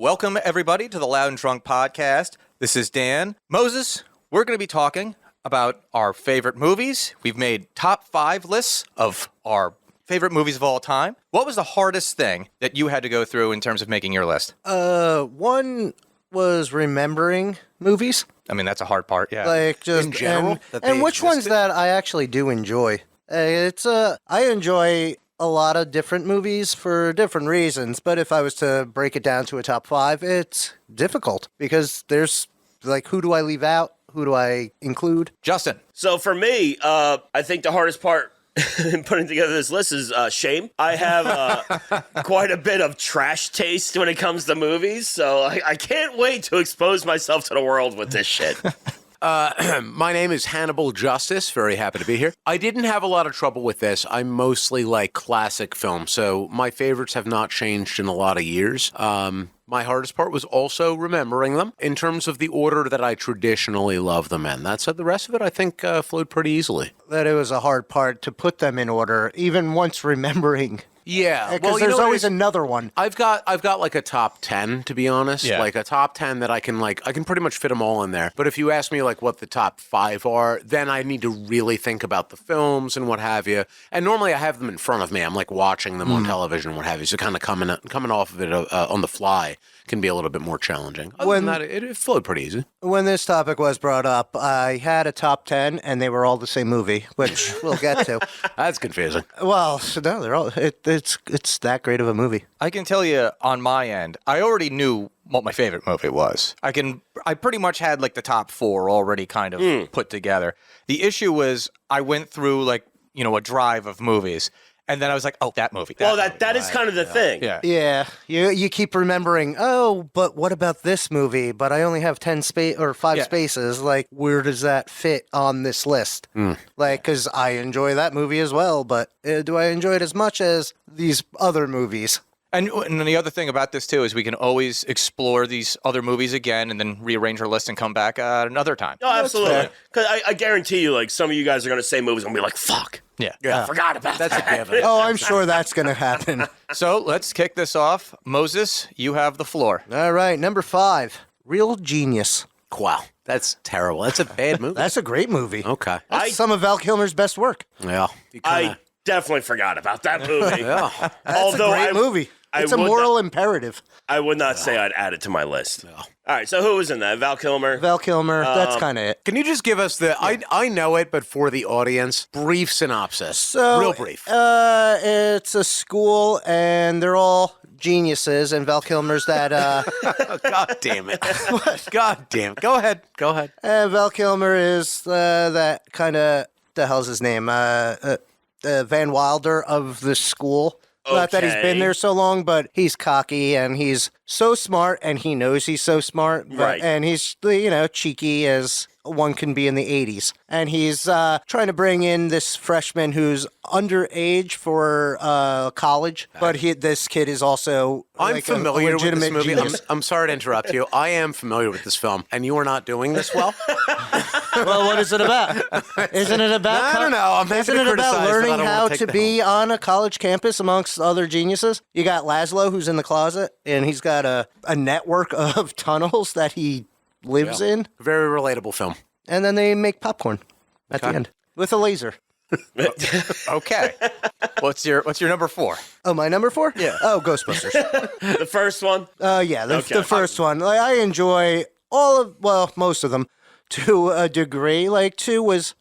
Welcome, everybody, to the Loud and Drunk Podcast. This is Dan. Moses, we're going to be talking about our favorite movies. We've made top 5 lists of our favorite movies of all time. What was the hardest thing that you had to go through in terms of making your list? One was remembering movies. I mean, that's a hard part, yeah. Like just in general, and which ones that I actually do enjoy. I enjoy a lot of different movies for different reasons, but if I was to break it down to a top 5, it's difficult because there's like, who do I leave out? Who do I include? Justin. So for me, I think the hardest part in putting together this list is shame. I have quite a bit of trash taste when it comes to movies, so I can't wait to expose myself to the world with this shit. My name is Hannibal Justice. Very happy to be here. I didn't have a lot of trouble with this. I mostly like classic films, so my favorites have not changed in a lot of years. My hardest part was also remembering them in terms of the order that I traditionally love them in. That said, the rest of it, I think, flowed pretty easily. That it was a hard part to put them in order, even once remembering. Yeah, Because there's always another one. I've got like a top 10, to be honest. Yeah. Like a top 10 that I can pretty much fit them all in there. But if you ask me like what the top 5 are, then I need to really think about the films and what have you. And normally I have them in front of me. I'm like watching them on television and what have you. So kind of coming off of it on the fly can be a little bit more challenging. Other than that, it flowed pretty easy. When this topic was brought up, I had a top 10, and they were all the same movie, which we'll get to. That's confusing. Well, no, they're all. It's that great of a movie. I can tell you on my end, I already knew what my favorite movie was. I pretty much had like the top 4 already kind of put together. The issue was I went through like, a drive of movies. And then I was like, oh, that movie. That is kind of the thing. Yeah. Yeah, you keep remembering, oh, but what about this movie? But I only have 5 spaces. Like, where does that fit on this list? Like, because I enjoy that movie as well, but do I enjoy it as much as these other movies? And the other thing about this, too, is we can always explore these other movies again and then rearrange our list and come back another time. No, absolutely. Because I guarantee you, like, some of you guys are going to say movies and be like, fuck. Yeah. I forgot about that. That's a given. Oh, I'm sure that's going to happen. So let's kick this off. Moses, you have the floor. All right, number 5, Real Genius. Wow, that's terrible. That's a bad movie. That's a great movie. Okay. That's some of Val Kilmer's best work. Yeah. I definitely forgot about that movie. Yeah. That's a great movie. It's a moral imperative. I would not say I'd add it to my list. No. All right, so who was in that? Val Kilmer? Val Kilmer, that's kind of it. Can you just give us I know it, but for the audience, brief synopsis. So, real brief. It's a school, and they're all geniuses, and Val Kilmer's that... God damn it. God damn it. Go ahead. Val Kilmer is that kind of... the hell's his name? Van Wilder of the school. Not that he's been there so long, but he's cocky and he's so smart and he knows he's so smart. Right. And he's, cheeky as one can be in the 80s. And he's trying to bring in this freshman who's underage for college, but this kid is also I'm familiar with this movie. Genius. I'm sorry to interrupt you. I am familiar with this film, and you are not doing this well. Well, what is it about? Isn't it about? I don't know. Isn't it about learning how to be on a college campus amongst other geniuses? You got Laszlo, who's in the closet, and he's got a network of tunnels that he lives in. Very relatable film. And then they make popcorn at the end with a laser. Okay. What's your number 4? Oh, my number 4? Yeah. Oh, Ghostbusters. The first one? Yeah, the first one. Like, I enjoy most of them to a degree. Like, 2 was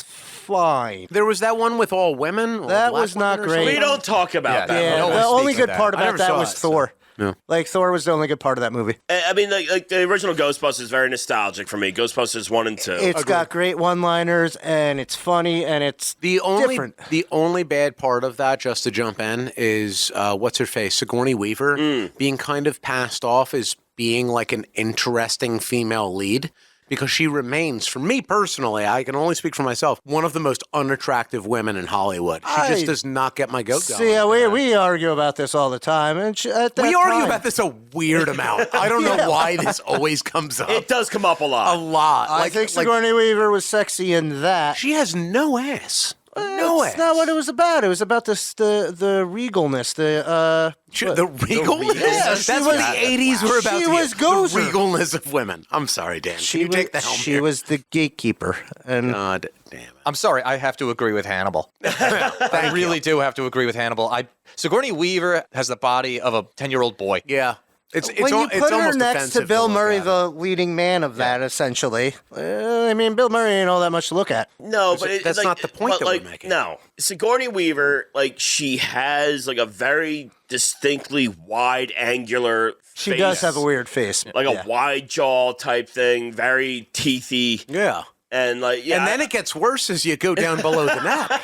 fine. There was that one with all women. That was not great. We don't talk about that. Yeah, the only good part about that was Thor. Yeah. Like, Thor was the only good part of that movie. I mean, like the original Ghostbusters is very nostalgic for me. Ghostbusters 1 and 2. It's got great one-liners, and it's funny, and it's different. The only bad part of that, just to jump in, is what's her face, Sigourney Weaver, being kind of passed off as being like an interesting female lead. Because she remains, for me personally, I can only speak for myself, one of the most unattractive women in Hollywood. She just does not get my goat going. See, we argue about this all the time. And argue about this a weird amount. I don't know why this always comes up. It does come up a lot. A lot. I think Sigourney Weaver was sexy in that. She has no ass. It's not what it was about. It was about the regalness, the regalness? Yeah, That's what the 80s were about. She was the Gozer. regalness of women. I'm sorry, Dan. Can you take the helm She here? was the gatekeeper. And God damn it. I'm sorry, I have to agree with Hannibal. I really do have to agree with Hannibal. Sigourney Weaver has the body of a 10-year-old boy. Yeah. It's when you put her almost next to offensive Bill look Murray, at it. the leading man of that, essentially, I mean, Bill Murray ain't all that much to look at. No, but That's like, not the point but, that we're like, making. No, Sigourney Weaver, like she has like a very distinctly wide, angular. She face, does have a weird face. like a wide jaw type thing, very teethy, Yeah. and like And then it gets worse as you go down below the neck.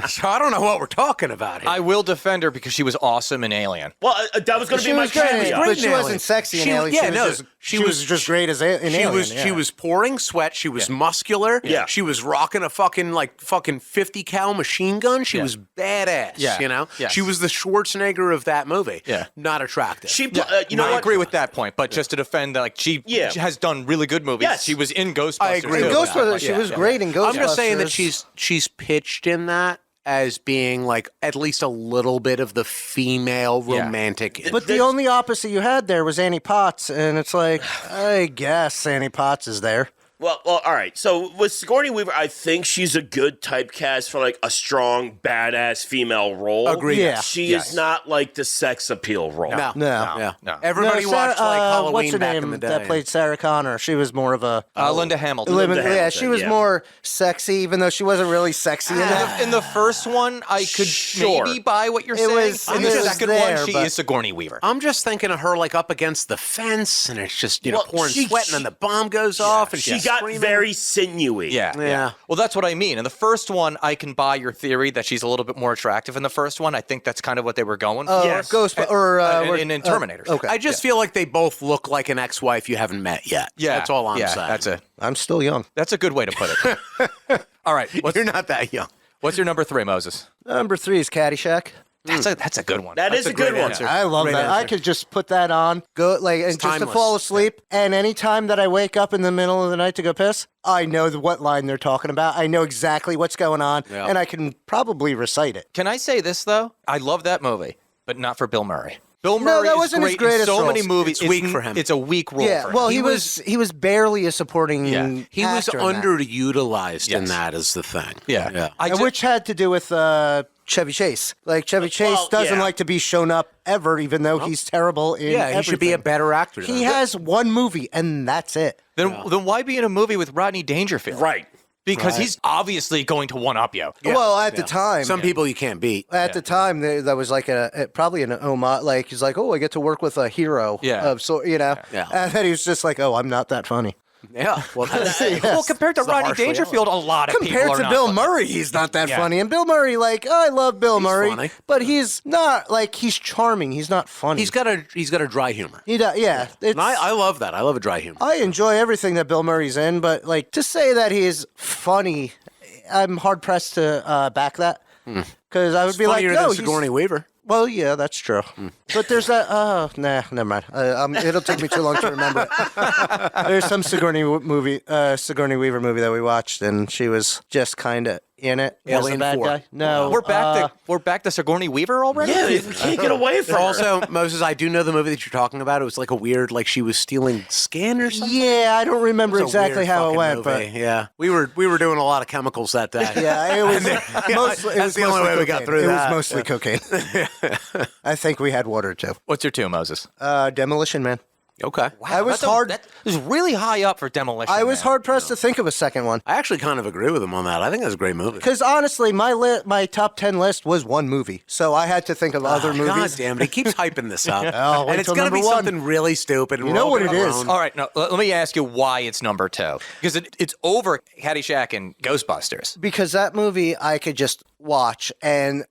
So I don't know what we're talking about here. I will defend her because she was awesome in Alien. Well, that was going to She be my was great, caveat. but she in wasn't Alien. sexy in She- Alien. yeah, no, She was just great in Alien. She was pouring sweat. She was muscular. Yeah. She was rocking a fucking 50 cal machine gun. She was badass. Yeah. You know. Yes. She was the Schwarzenegger of that movie. Yeah. Not attractive. She, you know I what? agree with that point, but just to defend that, like she has done really good movies. Yes. She was in Ghostbusters. I agree In with too. that. Ghostbusters, she was great in Ghostbusters. I'm just saying that she's pitched in that as being like at least a little bit of the female romantic. But the only opposite you had there was Annie Potts, and it's like, I guess Annie Potts is there. Well, all right. So with Sigourney Weaver, I think she's a good typecast for like a strong, badass female role. Agreed. Yeah. She is not like the sex appeal role. No. No. No. Everybody No, Sarah- watched like Halloween what's her back name in the day. that played Sarah Connor? She was more of a Linda Hamilton. Linda yeah, she Hamilton, was yeah. more sexy, even though she wasn't really sexy in that. In the first one, I could Sure. maybe buy what you're It saying. was- in it the was second there, one, she but- is Sigourney Weaver. I'm just thinking of her like up against the fence, and it's just Well, pouring she- sweat, and then the bomb goes off, and She she's got screaming. very sinewy. Yeah. Well, that's what I mean. In the first one, I can buy your theory that she's a little bit more attractive in the first one. I think that's kind of what they were going for. Yes. In Terminators. Okay. I just feel like they both look like an ex-wife you haven't met yet. Yeah, That's all I'm saying. I'm still young. That's a good way to put it. All right, You're not that young. what's your number 3, Moses? Number 3 is Caddyshack. That's a good one. That is a good great one. answer. I love Great that. I answer. could just put that on, go and just to timeless. fall asleep. And anytime that I wake up in the middle of the night to go piss, I know what line they're talking about. I know exactly what's going on, Yeah. and I can probably recite it. Can I say this though? I love that movie, but not for Bill Murray. Bill No, Murray that is wasn't his great in greatest so roles. many movies. It's weak for him. It's a weak role Yeah, for him. well, he was barely a supporting. He was actor in that. underutilized in Yes. that is the thing. Yeah. And which had to do with Chevy Chase. Like Chevy Chase doesn't like to be shown up ever, even though he's terrible in Yeah, he should be a everything. better actor. He though. has one movie, and that's it. then why be in a movie with Rodney Dangerfield? Right. Because he's obviously going to one up you. Well, at the time, Some people you can't beat. at the time, that was like probably an homage. Like he's like, oh, I get to work with a hero. Yeah. Of Yeah. And then he was just like, oh, I'm not that funny. Yeah. Well, that's, Well, compared to It's the Rodney harsh Dangerfield, a lot of Compared people are to not Bill funny. Murray, he's not that Yeah. funny. And Bill Murray, like, I love Bill Murray, funny. but he's not like he's charming. He's not funny. he's got a dry humor. He does, yeah. And I love that. I love a dry humor. I enjoy everything that Bill Murray's in, but like to say that he's funny, I'm hard pressed to back that because I would be like, Funnier no, than he's Sigourney Weaver. Well, yeah, that's true. But there's that. Oh, nah, never mind. It'll take me too long to remember it. There's some Sigourney Weaver movie that we watched, and she was just kind of in it. Was the Alien bad 4. guy? No, We're back to Sigourney Weaver already? Yeah, you can't get away from her. Also, Moses, I do know the movie that you're talking about. It was like a weird, like she was stealing skin or something. Yeah, I don't remember It was a exactly weird how it fucking went, movie. Yeah, we were doing a lot of chemicals that day. but yeah, it was mostly. It that's was the only mostly way we got cocaine. through It that. was mostly cocaine. I think we had water too. What's your 2, Moses? Demolition Man. Okay. I was That was really high up for Demolition I was Man. hard pressed to think of a second one. I actually kind of agree with him on that. I think that's a great movie. Because honestly, my top 10 list was one movie, so I had to think of other God movies. damn it! He keeps hyping this up, Oh, wait and it's till gonna be number one. something really stupid. And You we're know all what gonna it is. groan. All right, now let me ask you why it's number 2. Because it's over Caddyshack and Ghostbusters. Because that movie I could just watch, and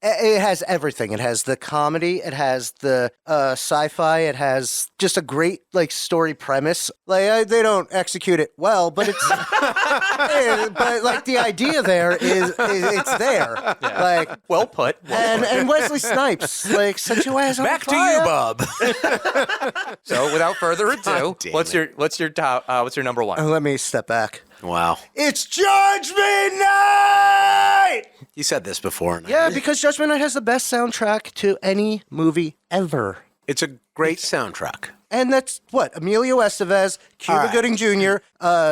it has everything. It has the comedy, it has the sci-fi, it has just a great like story premise. Like they don't execute it well, but it's but like the idea there is it's there. Like Well put. and Wesley Snipes like set your ass on Back to fire. you, Bub. So without further ado, damn what's your top? What's your number 1? Let me step back. Wow. It's Judgment Night! You said this before. Yeah, because Judgment Night has the best soundtrack to any movie ever. It's a great soundtrack. And that's what? Emilio Estevez, Cuba All right. Gooding Jr.,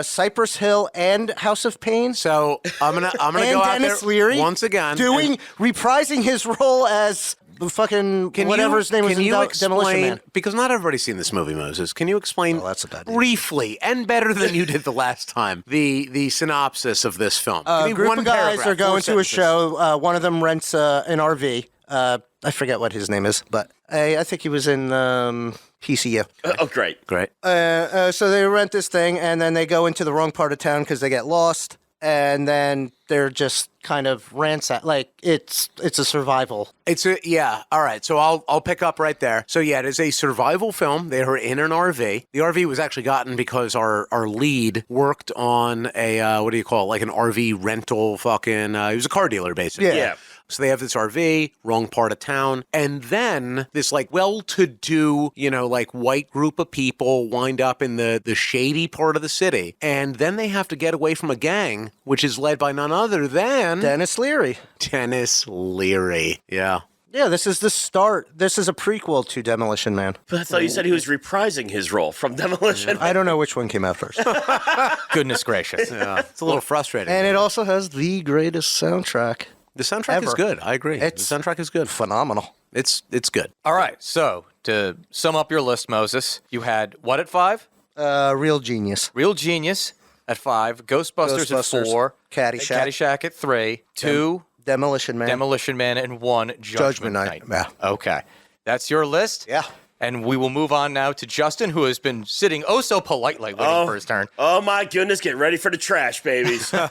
Cypress Hill, and House of Pain. So I'm gonna and go out Dennis there Leary once again, reprising his role as the fucking whatever his name was in Demolition Man. Because not everybody's seen this movie, Moses. Can you explain that's a bad idea. briefly and better than you did the last time the synopsis of this film? Give me A group one of guys paragraph, are going 4 to a sentences. show. One of them rents an RV. I forget what his name is, but I think he was in PCU. Oh, great. Great. So they rent this thing, and then they go into the wrong part of town because they get lost, and then they're just kind of ransacked. Like it's a survival. All right. So I'll pick up right there. So yeah, it is a survival film. They are in an RV. The RV was actually gotten because our lead worked on a what do you call it? Like an RV rental. He was a car dealer basically. Yeah. So they have this RV, wrong part of town, and then this like well-to-do, like white group of people wind up in the shady part of the city, and then they have to get away from a gang, which is led by none other than Dennis Leary. Dennis Leary. Yeah. Yeah, this is the start. This is a prequel to Demolition Man. But I thought you said he was reprising his role from Demolition Man. I don't know which one came out first. Goodness gracious. Yeah. It's a little frustrating. And it also has the greatest soundtrack. The soundtrack is Ever. good. I agree. The soundtrack is good. Phenomenal. It's good. All right. So to sum up your list, Moses, you had what at 5? Real genius. Real Genius at 5. Ghostbusters at Ghostbusters, 4. Caddyshack. Caddyshack at 3. 2. Demolition Man. Demolition Man, and 1. Judgment Night. Yeah. Okay. That's your list? Yeah. And we will move on now to Justin, who has been sitting oh so politely waiting for his turn. Oh my goodness, get ready for the trash, babies. All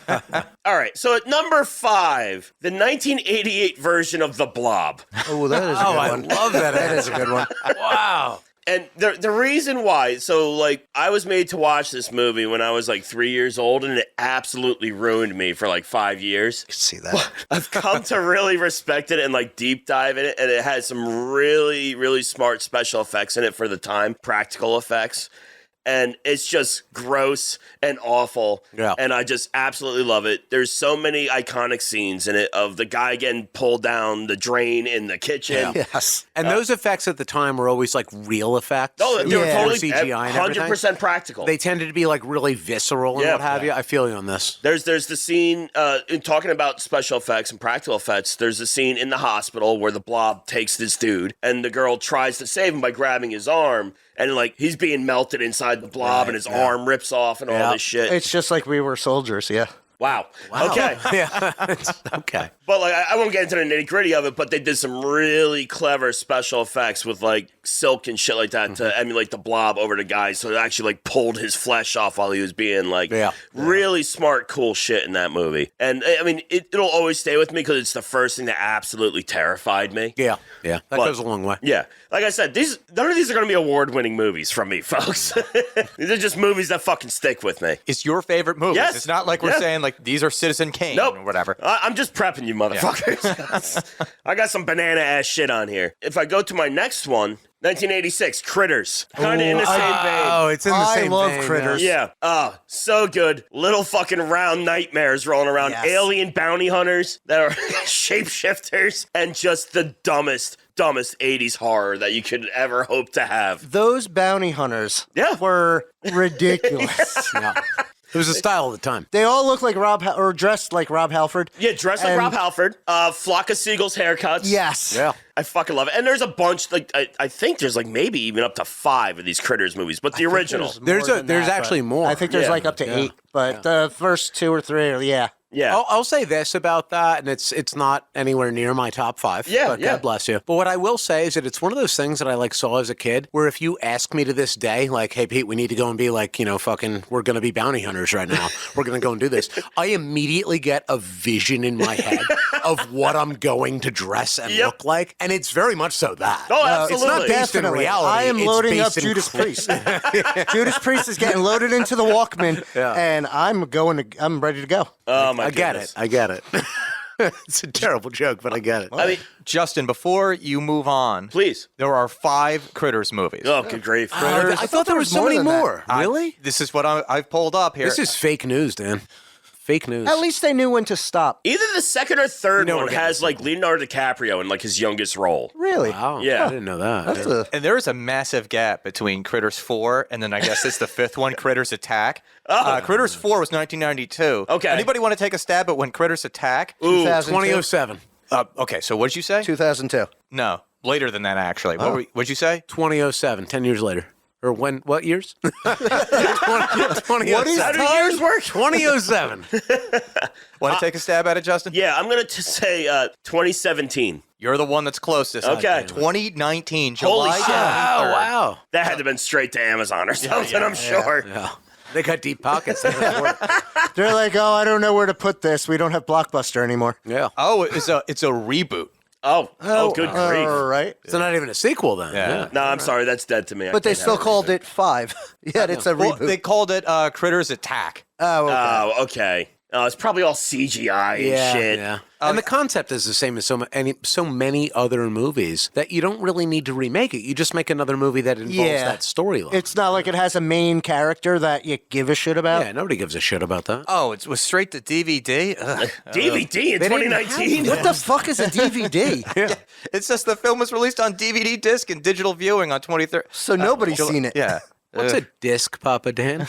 right, so at number 5, the 1988 version of The Blob. Oh, that is a good one. I love that. That is a good one. Wow. And the reason why, so like I was made to watch this movie when I was like 3 years old, and it absolutely ruined me for like 5 years. I can see that. I've come to really respect it and like deep dive in it, and it has some really, really smart special effects in it for the time, practical effects. And it's just gross and awful. Yeah. And I just absolutely love it. There's so many iconic scenes in it of the guy getting pulled down the drain in the kitchen. Yeah. Yes. And those effects at the time were always like real effects. Oh, they were Yeah. totally CGI and everything. 100% practical. They tended to be like really visceral and Yeah. what have you. I feel you on this. There's the scene, in talking about special effects and practical effects, there's a scene in the hospital where the blob takes this dude, and the girl tries to save him by grabbing his arm, and like he's being melted inside the blob, and his arm rips off and all this shit. It's just like we were soldiers, yeah. Wow. Okay. Yeah. Okay. But like I won't get into the nitty gritty of it, but they did some really clever special effects with like silk and shit like that to emulate the blob over the guy, so it actually like pulled his flesh off while he was being like really smart, cool shit in that movie. And I mean, it'll always stay with me because it's the first thing that absolutely terrified me. Yeah. Yeah. That goes a long way. Yeah, like I said, none of these are going to be award-winning movies from me, folks. These are just movies that fucking stick with me. It's your favorite movies. Yes. It's not like we're saying like these are Citizen Kane Nope. or whatever. I'm just prepping you, motherfuckers. I got some banana-ass shit on here. If I go to my next one, 1986, Critters. Kind of in the same vein. Oh, it's in the I same love vein, Critters. Yeah. Oh, so good. Little fucking round nightmares rolling around. Yes. Alien bounty hunters that are shapeshifters, and just the dumbest 80s horror that you could ever hope to have. Those bounty hunters were ridiculous. Yeah. It was a style of the time. They all look like or dressed like Rob Halford. Yeah, dressed like Rob Halford. Flock of Seagulls haircuts. Yes. Yeah. I fucking love it. And there's a bunch, like, I think there's like maybe even up to 5 of these Critters movies, but the original. There's actually more. I think there's like up to 8, but the first 2 or 3 are, Yeah. I'll say this about that, and it's not anywhere near my top 5. Yeah, but yeah. God bless you. But what I will say is that it's one of those things that I like saw as a kid, where if you ask me to this day, like, hey Pete, we need to go and be like, fucking, we're gonna be bounty hunters right now. We're gonna go and do this. I immediately get a vision in my head of what I'm going to dress and look like, and it's very much so that. Oh, absolutely. It's not based in Definitely. reality. I am it's loading up based in Judas Priest. Judas Priest is getting loaded into the Walkman, and I'm ready to go. Oh, my I get goodness. it. I get it. It's a terrible joke, but I get it. I mean, Justin, before you move on, please. there are 5 Critters movies. Oh, good grief. I thought there was so many more. Really? This is what I've pulled up here. This is fake news, Dan. Fake news. At least they knew when to stop. Either the second or third You know one we're getting has like Leonardo DiCaprio in like his youngest role. Really? Wow. Yeah. I didn't know that. That's a, And there is a massive gap between Critters 4 and then I guess it's the 5th one, Critters Attack. Critters 4 was 1992. Okay. Anybody want to take a stab at when Critters Attack? Ooh, 2002. 2007. Okay, so what did you say? 2002. No, later than that actually. What'd you say? 2007, 10 years later. Or when? What years? 2007. how do years work? 2007. Want to take a stab at it, Justin? Yeah, I'm going to say 2017. You're the one that's closest. Okay. 2019, Holy July shit. 23rd. Oh, wow. That had to have been straight to Amazon or something, I'm sure. Yeah. They got deep pockets. They can afford it. They're like, oh, I don't know where to put this. We don't have Blockbuster anymore. Yeah. Oh, it's a reboot. Oh, good grief. All right. It's not even a sequel then. Yeah. No, I'm sorry, that's dead to me. But they still called it 5. Yet it's a Well, reboot. they called it Critters Attack. Oh, okay. Oh, okay. It's probably all CGI and shit. Yeah. And the concept is the same as so many other movies that you don't really need to remake it. You just make another movie that involves that storyline. It's not like it has a main character that you give a shit about. Yeah, nobody gives a shit about that. Oh, it was straight to DVD? Ugh. DVD in They didn't have 2019. What the fuck is a DVD? Yeah. It says the film was released on DVD disc and digital viewing on 23rd. So nobody's seen it. Yeah. What's a disc, Papa Dan?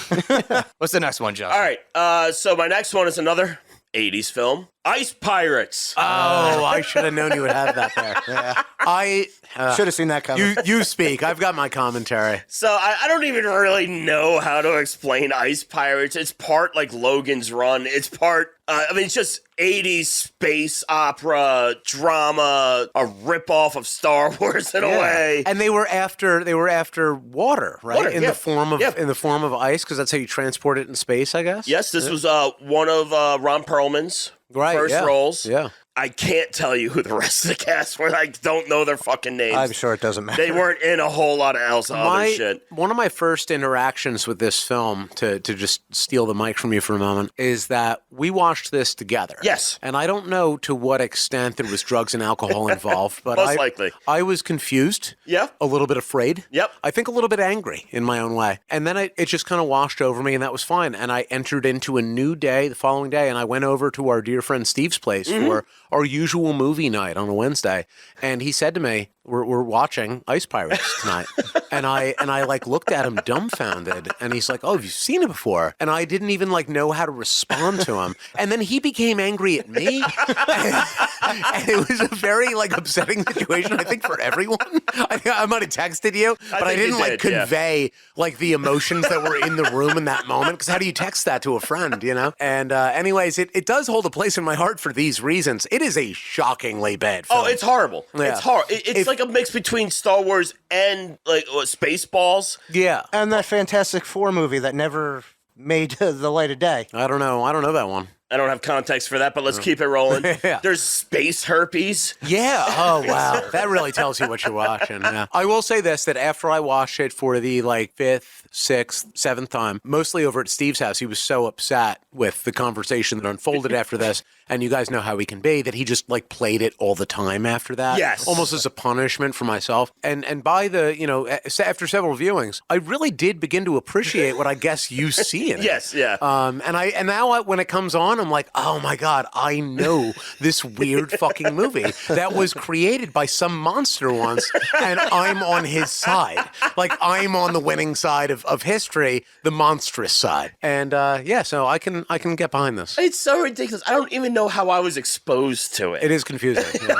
What's the next one, Justin? All right, so my next one is another 80s film. Ice Pirates. Oh, I should have known you would have that there. Yeah. Should have seen that coming. You speak. I've got my commentary. So I don't even really know how to explain Ice Pirates. It's part like Logan's Run. It's part, it's just 80s space opera drama, a ripoff of Star Wars in a way. And they were after water, right? Water, in yeah. the form of ice, because that's how you transport it in space, I guess. Yes, this was one of Ron Perlman's first roles. Yeah. I can't tell you who the rest of the cast were. I don't know their fucking names. I'm sure it doesn't matter. They weren't in a whole lot of other shit. One of my first interactions with this film, to just steal the mic from you for a moment, is that we watched this together. Yes. And I don't know to what extent there was drugs and alcohol involved, but Most likely. I was confused. Yeah. A little bit afraid. Yep. I think a little bit angry in my own way. And then it just kind of washed over me, and that was fine. And I entered into a new day the following day, and I went over to our dear friend Steve's place for our usual movie night on a Wednesday. And he said to me, we're watching Ice Pirates tonight. and I like looked at him dumbfounded, and he's like, oh, have you seen it before? And I didn't even like know how to respond to him. And then he became angry at me. and it was a very like upsetting situation, I think, for everyone. I might have texted you, but I didn't like convey like the emotions that were in the room in that moment. Because how do you text that to a friend, you know? And anyways, it does hold a place in my heart for these reasons. It is a shockingly bad film. Oh, it's horrible. Yeah. It's horrible. It's like a mix between Star Wars and like Spaceballs. Yeah. And that Fantastic Four movie that never made the light of day. I don't know that one. I don't have context for that, but let's keep it rolling. Yeah. There's space herpes. Yeah. Oh, wow. That really tells you what you're watching. Yeah. I will say this, that after I watched it for the like 5th, 6th, 7th time, mostly over at Steve's house, he was so upset with the conversation that unfolded after this. And you guys know how he can be, that he just like played it all the time after that. Yes. Almost as a punishment for myself. And by the, after several viewings, I really did begin to appreciate what I guess you see in it. Yes, yeah. And now when it comes on, I'm like, oh my God, I know this weird fucking movie that was created by some monster once, and I'm on his side. Like, I'm on the winning side of history, the monstrous side. And so I can get behind this. It's so ridiculous. I don't even know how I was exposed to it. It is confusing. Yeah.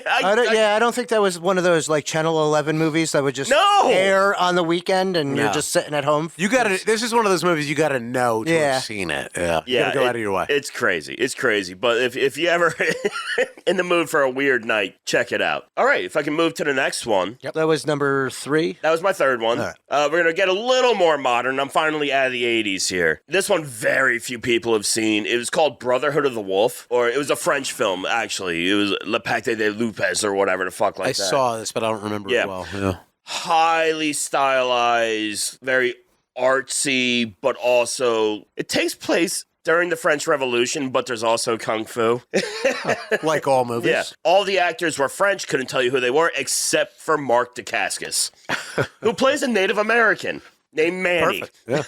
I don't think that was one of those like Channel 11 movies that would just air on the weekend and you're just sitting at home. This is one of those movies you gotta know to have seen it. Yeah. You gotta go out of your way. It's crazy. It's crazy. But if you ever in the mood for a weird night, check it out. All right, if I can move to the next one. Yep. That was number 3. That was my third one. Right. We're going to get a little more modern. I'm finally out of the 80s here. This one very few people have seen. It was called Brotherhood of the Wolf, or it was a French film, actually. It was Le Pacte de Lupes or whatever the fuck like that. I saw this, but I don't remember it well. Yeah. Highly stylized, very artsy, but also it takes place during the French Revolution, but there's also Kung Fu. Like all movies. Yeah. All the actors were French, couldn't tell you who they were, except for Mark Dacascos, who plays a Native American named Manny. Yeah.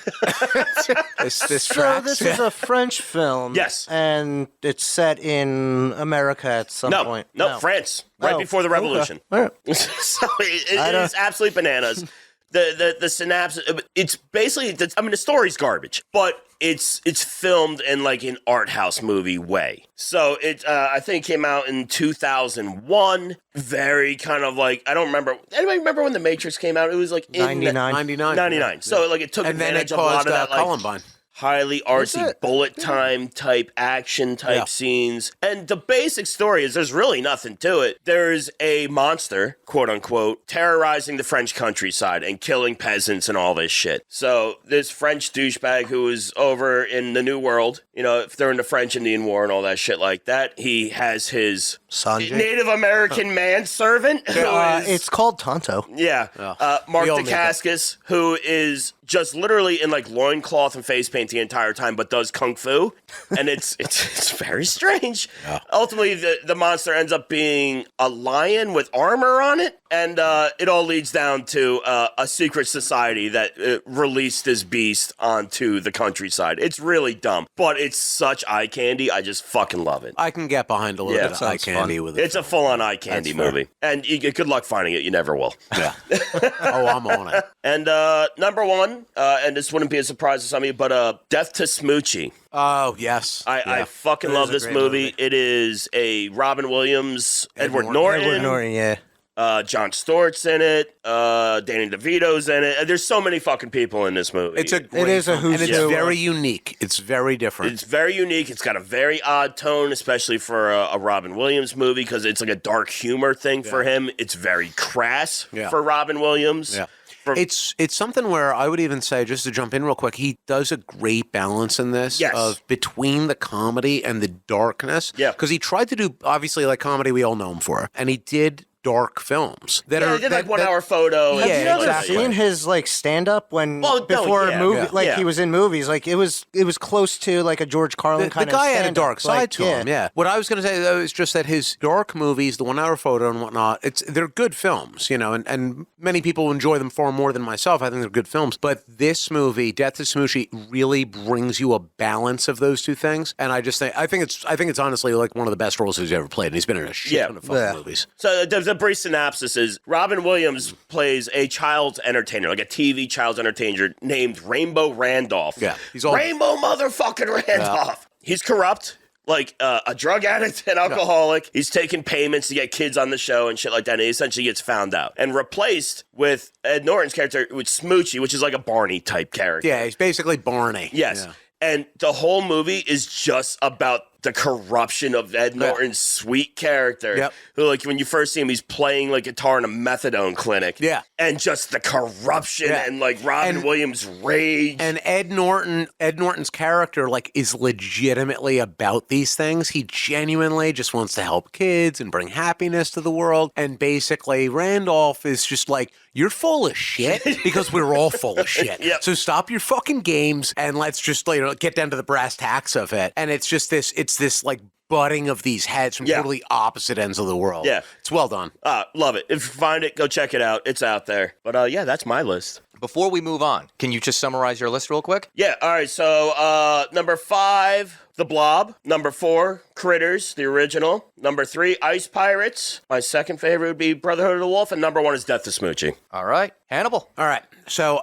this So tracks. this is a French film. Yes. And it's set in America at some point. No, France, right Oh, before the Revolution. okay. All right. So it is absolutely bananas. The synapse, it's basically, the story's garbage, but it's filmed in like an art house movie way. So it, I think it came out in 2001. Very kind of like, I don't remember. Anybody remember when The Matrix came out? It was like in 99. 99. So like it took And then it advantage of a lot caused of that like Columbine. highly artsy it? bullet time type action type Yeah. scenes. And the basic story is there's really nothing to it. There's a monster, quote unquote, terrorizing the French countryside and killing peasants and all this shit. So this French douchebag who is over in the New World, you know, if they're in the French Indian War and all that shit like that, he has his Sanjay. Native American manservant who is... It's called Tonto. Yeah. Mark We all need that. Dacascos, who is just literally in like loincloth and face paint the entire time, but does kung fu. And it's very strange. Yeah. Ultimately, the monster ends up being a lion with armor on it. And it all leads down to a secret society that released this beast onto the countryside. It's really dumb, but it's such eye candy. I just fucking love it. I can get behind a little Yeah, bit of eye sounds candy fun. with it. It's a full-on eye candy movie. And good luck finding it. You never will. Yeah. Oh, I'm on it. And number one, and this wouldn't be a surprise to some of you, but Death to Smoochie. Oh, yes. I fucking It love is a this great movie. It is a Robin Williams, Edward Norton, Edward Norton, yeah. John Stewart's in it, Danny DeVito's in it. And there's so many fucking people in this movie. It's a great is a film, who's and it's who. very unique. It's very different. It's very unique. It's got a very odd tone, especially for a Robin Williams movie, because it's like a dark humor thing for him. It's very crass for Robin Williams. Yeah. It's something where I would even say, just to jump in real quick, he does a great balance in this of between the comedy and the darkness. Yeah. Because he tried to do, obviously, like comedy we all know him for. And he did dark films that are He did like 1 hour photo. Yeah, and Have you ever exactly. seen his like stand up when Well, no, before yeah, a movie yeah, like yeah. he was in movies? Like it was close to like a George Carlin The kind of guy had a stand-up. dark side Like, to him, yeah. What I was going to say, though, is just that his dark movies, the 1 hour photo and whatnot, they're good films, you know, and many people enjoy them far more than myself. I think they're good films. But this movie, Death to Smoochie, really brings you a balance of those two things. And I think it's honestly like one of the best roles he's ever played. And he's been in a shit ton of fucking movies. So the brief synopsis is Robin Williams plays a child's entertainer, like a TV child's entertainer named Rainbow Randolph. Yeah, he's all Rainbow motherfucking Randolph. He's corrupt, like a drug addict and alcoholic. He's taking payments to get kids on the show and shit like that. And he essentially gets found out and replaced with Ed Norton's character with Smoochie, which is like a Barney type character. Yeah, he's basically Barney. Yes. Yeah. And the whole movie is just about the corruption of Ed Norton's sweet character. Yep. Who, like, when you first see him, he's playing, like, guitar in a methadone clinic. Yeah. And just the corruption Yeah. and, like, Robin Williams' rage. And Ed Norton's character, like, is legitimately about these things. He genuinely just wants to help kids and bring happiness to the world. And basically, Randolph is just like, you're full of shit because we're all full of shit. Yep. So stop your fucking games and let's just, you know, get down to the brass tacks of it. And it's just this like butting of these heads from totally opposite ends of the world. Yeah. It's well done. Love it. If you find it, go check it out. It's out there. But, yeah, that's my list. Before we move on, can you just summarize your list real quick? Yeah, all right. So, number 5, The Blob. Number 4, Critters, the original. Number 3, Ice Pirates. My second favorite would be Brotherhood of the Wolf. And number 1 is Death to Smoochie. All right, Hannibal. All right. So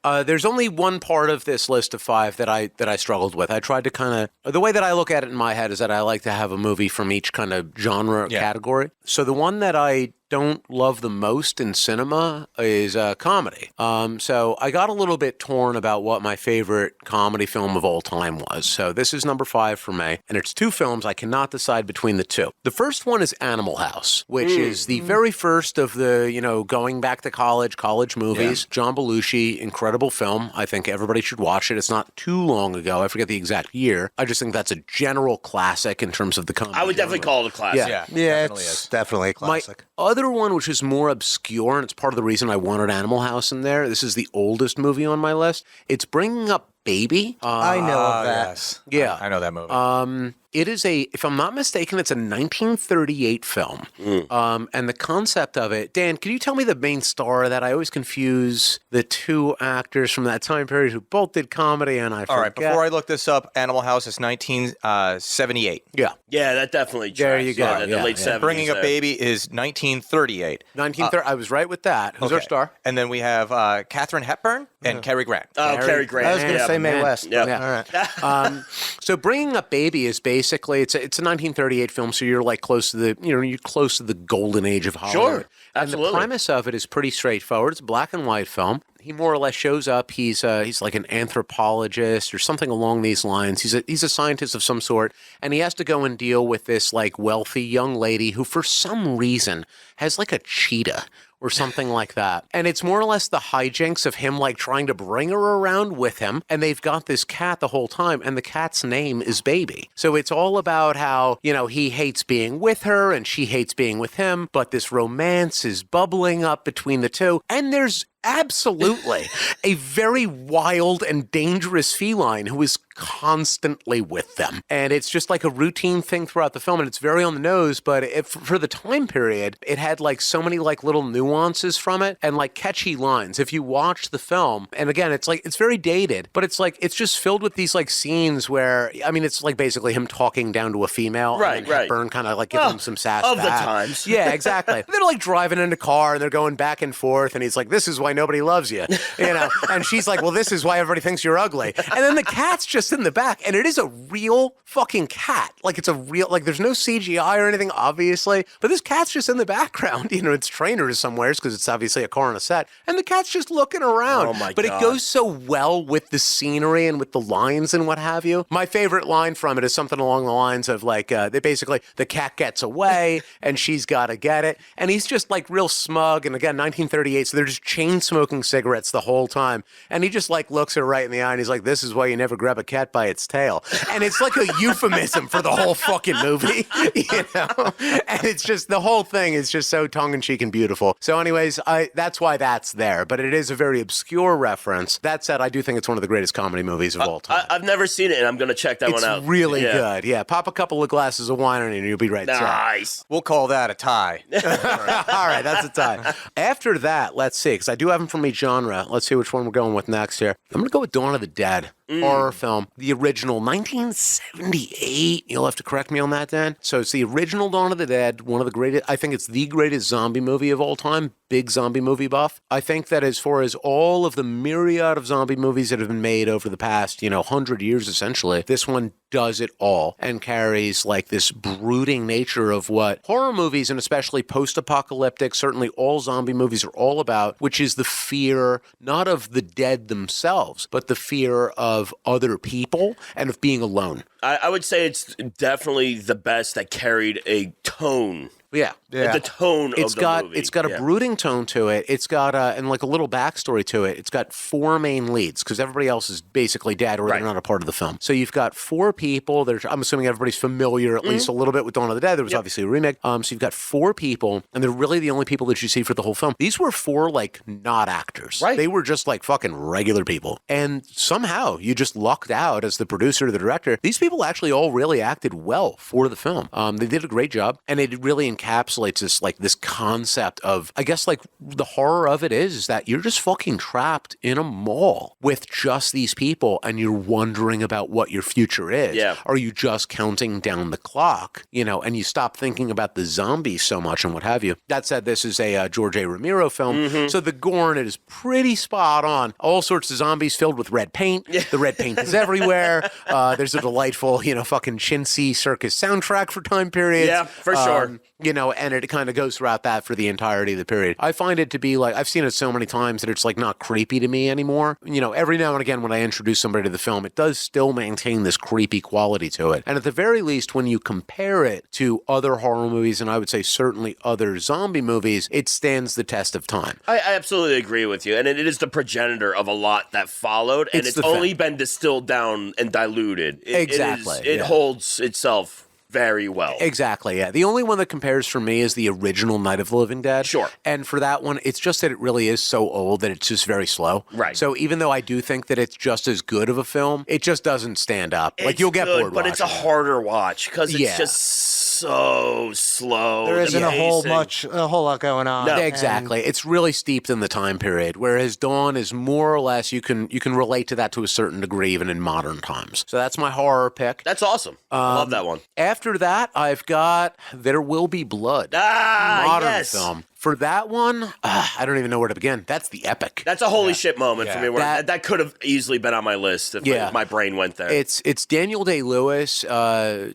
there's only one part of this list of 5 that I struggled with. I tried to kind of, the way that I look at it in my head is that I like to have a movie from each kind of genre category. So the one that I don't love the most in cinema is comedy. So I got a little bit torn about what my favorite comedy film of all time was. So this is number 5 for me, and it's 2 films. I cannot decide between the 2. The first one is Animal House, which is the very first of the, you know, going back to college movies. John Belushi, incredible film. I think everybody should watch it. It's not too long ago. I forget the exact year. I just think that's a general classic in terms of the comedy. I would definitely call it a classic. Yeah, definitely it's is. definitely a classic. My other one, which is more obscure, and it's part of the reason I wanted Animal House in there. This is the oldest movie on my list. It's bringing up Baby. I know of that. Yes. Yeah. I know that movie. It is if I'm not mistaken, it's a 1938 film. And the concept of it, Dan, can you tell me the main star of that? I always confuse the two actors from that time period who both did comedy, and I forget. All right, before I look this up, Animal House is 1978. Yeah. Yeah, that definitely tracks. There you go. The Yeah, late yeah. 70s. Bringing Up there. Baby is 1938. 1930. I was right with that. Who's our Okay. star? And then we have Katharine Hepburn and Cary Grant. Oh, Cary Grant. I was going to yeah. say Mae man. West. Yeah. All right. So Bringing Up Baby is basically it's a 1938 film, so you're like close to the you're close to the golden age of Hollywood. Sure, And the absolutely. premise of it is pretty straightforward. It's a black and white film. He more or less shows up. He's like an anthropologist or something along these lines. He's a scientist of some sort, and he has to go and deal with this like wealthy young lady who, for some reason, has like a cheetah or something like that. And it's more or less the hijinks of him like trying to bring her around with him. And they've got this cat the whole time, and the cat's name is Baby. So it's all about how, he hates being with her and she hates being with him, but this romance is bubbling up between the two. And there's absolutely a very wild and dangerous feline who is constantly with them. And it's just like a routine thing throughout the film, and it's very on the nose, but for the time period, it had like so many like little nuances from it and like catchy lines. If you watch the film, and again, it's very dated, but it's just filled with these like scenes where, it's like basically him talking down to a female. Right, and right. Hepburn kind of like giving him some sass of the back. times. Yeah, exactly. They're like driving in a car and they're going back and forth, and he's like, "This is why nobody loves you," and she's like, "Well, this is why everybody thinks you're ugly." And then the cat's just in the back, and it is a real fucking cat. Like it's a real, like there's no CGI or anything, obviously, but this cat's just in the background. Its trainers somewheres because it's obviously a car on a set, and the cat's just looking around. Oh my But God. it goes so well with the scenery and with the lines and what have you. My favorite line from it is something along the lines of like, the cat gets away and she's got to get it, and he's just like real smug. And again, 1938, so they're just chain smoking cigarettes the whole time, and he just like looks her right in the eye and he's like, "This is why you never grab a cat by its tail." And it's like a euphemism for the whole fucking movie, and it's just, the whole thing is just so tongue-in-cheek and beautiful. So anyways, that's why that's there, but it is a very obscure reference. That said, I do think it's one of the greatest comedy movies of all time. I've never seen it, and I'm going to check that It's one out. really Yeah. good. Yeah, pop a couple of glasses of wine on it and you'll be right set. Nice. We'll call that a tie. All right, that's a tie. After that, let's see, because I do have them from each genre. Let's see which one we're going with next here. I'm going to go with Dawn of the Dead. Horror film. The original, 1978. You'll have to correct me on that, Dan. So it's the original Dawn of the Dead, one of the greatest, I think it's the greatest zombie movie of all time. Big zombie movie buff. I think that as far as all of the myriad of zombie movies that have been made over the past, 100 years essentially, this one does it all and carries like this brooding nature of what horror movies, and especially post-apocalyptic, certainly all zombie movies are all about, which is the fear not of the dead themselves, but the fear of other people and of being alone. I would say it's definitely the best that carried a tone. Yeah. Like the tone of the movie. It's got a brooding tone to it. It's got and like a little backstory to it. It's got four main leads because everybody else is basically dead or they're not a part of the film. So you've got four people. I'm assuming everybody's familiar at least a little bit with Dawn of the Dead. There was obviously a remake. So you've got four people, and they're really the only people that you see for the whole film. These were four like not actors. Right. They were just like fucking regular people. And somehow you just lucked out as the producer or the director. These people actually all really acted well for the film. They did a great job, and it really encapsulates this concept of, I guess, like the horror of it is that you're just fucking trapped in a mall with just these people, and you're wondering about what your future is. Yeah. Are you just counting down the clock, and you stop thinking about the zombies so much and what have you. That said, this is a George A. Romero film, so the gore in it is pretty spot on. All sorts of zombies filled with red paint. The red paint is everywhere. There's a delightful, fucking chintzy circus soundtrack for time periods. Yeah, for sure. And it kind of goes throughout that for the entirety of the period. I find it to be like, I've seen it so many times that it's like not creepy to me anymore. Every now and again when I introduce somebody to the film, it does still maintain this creepy quality to it. And at the very least, when you compare it to other horror movies, and I would say certainly other zombie movies, it stands the test of time. I absolutely agree with you. And it is the progenitor of a lot that followed, and it's the only thing. been distilled down and diluted. Exactly, It yeah. holds itself very well. Exactly, yeah. The only one that compares for me is the original Night of the Living Dead. Sure. And for that one, it's just that it really is so old that it's just very slow. Right. So even though I do think that it's just as good of a film, it just doesn't stand up. Like, you'll get bored but it's a watching it. harder watch because it's Yeah. just so slow. There isn't The a pacing. whole lot going on. No. Exactly. It's really steeped in the time period, whereas Dawn is more or less, you can relate to that to a certain degree even in modern times. So that's my horror pick. That's awesome. I love that one. After that, I've got There Will Be Blood. Modern Yes. film. For that one, I don't even know where to begin. That's the epic. That's a holy shit moment for me. Where That- that could have easily been on my list if my brain went there. It's Daniel Day-Lewis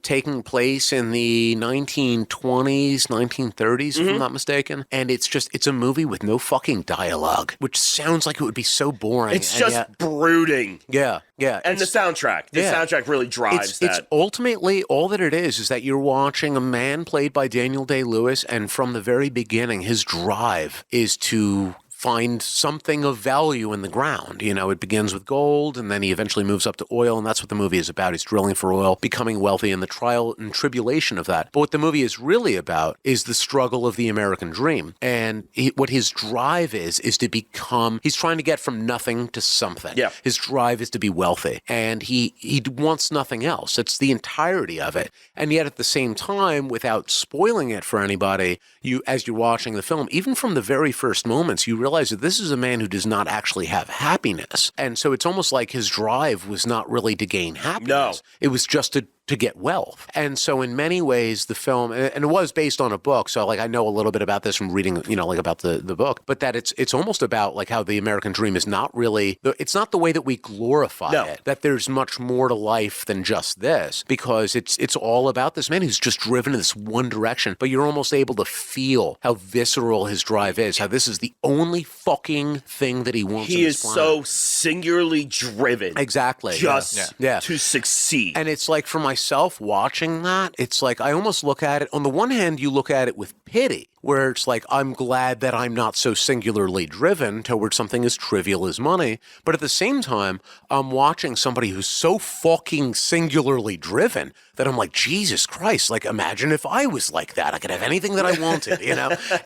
taking place in the 1920s, 1930s, if I'm not mistaken. And it's a movie with no fucking dialogue, which sounds like it would be so boring. It's and just yet- brooding. yeah. And the soundtrack. The soundtrack really drives It's that. ultimately all that it is that you're watching a man played by Daniel Day-Lewis, and from the very beginning, his drive is to find something of value in the ground. You know, it begins with gold, and then he eventually moves up to oil, and that's what the movie is about. He's drilling for oil, becoming wealthy, and the trial and tribulation of that. But what the movie is really about is the struggle of the American dream. And what his drive is to become, he's trying to get from nothing to something. Yeah. His drive is to be wealthy, and he wants nothing else. It's the entirety of it. And yet at the same time, without spoiling it for anybody, as you're watching the film, even from the very first moments, you realize that this is a man who does not actually have happiness. And so it's almost like his drive was not really to gain happiness. No. It was just to get wealth. And so in many ways, the film, and it was based on a book, so like I know a little bit about this from reading, like about the book, but that it's almost about like how the American dream is not really, it's not the way that we glorify it, that there's much more to life than just this, because it's all about this man who's just driven in this one direction, but you're almost able to feel how visceral his drive is, how this is the only fucking thing that he wants on He this is planet. so singularly driven. Exactly. Just Yeah. to succeed. And it's like for myself watching that, it's like I almost look at it, on the one hand, you look at it with pity, where it's like, I'm glad that I'm not so singularly driven towards something as trivial as money. But at the same time, I'm watching somebody who's so fucking singularly driven that I'm like, Jesus Christ, like imagine if I was like that. I could have anything that I wanted,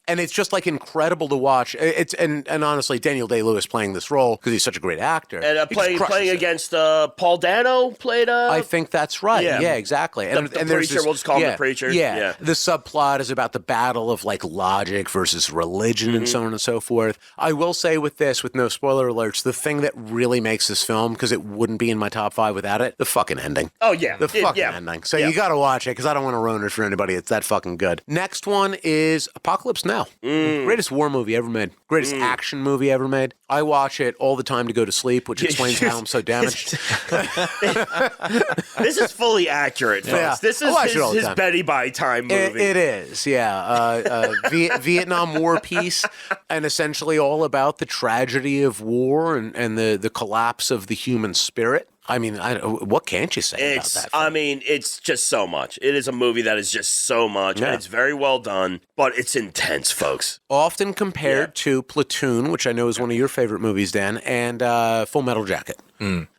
And it's just like incredible to watch. And honestly, Daniel Day-Lewis playing this role, because he's such a great actor. And he just crushes playing it. against Paul Dano played I think that's right. Yeah, exactly. The there's preacher, we'll just call him the preacher. Yeah. The subplot is about the battle of like logic versus religion and so on and so forth. I will say with this, with no spoiler alerts, the thing that really makes this film, because it wouldn't be in my top 5 without it, the fucking ending. Oh, yeah. The fucking ending. So you got to watch it, because I don't want to ruin it for anybody. It's that fucking good. Next one is Apocalypse Now. Greatest war movie ever made. Greatest action movie ever made. I watch it all the time to go to sleep, which explains how I'm so damaged. This is fully accurate, folks. Yeah. This I is watch it all the his time. Betty by Time movie. It is, yeah. Vietnam War piece, and essentially all about the tragedy of war and the collapse of the human spirit. I mean, what can't you say about that? I mean, it's just so much. It is a movie that is just so much, and it's very well done, but it's intense, folks. Often compared to Platoon, which I know is one of your favorite movies, Dan, and Full Metal Jacket.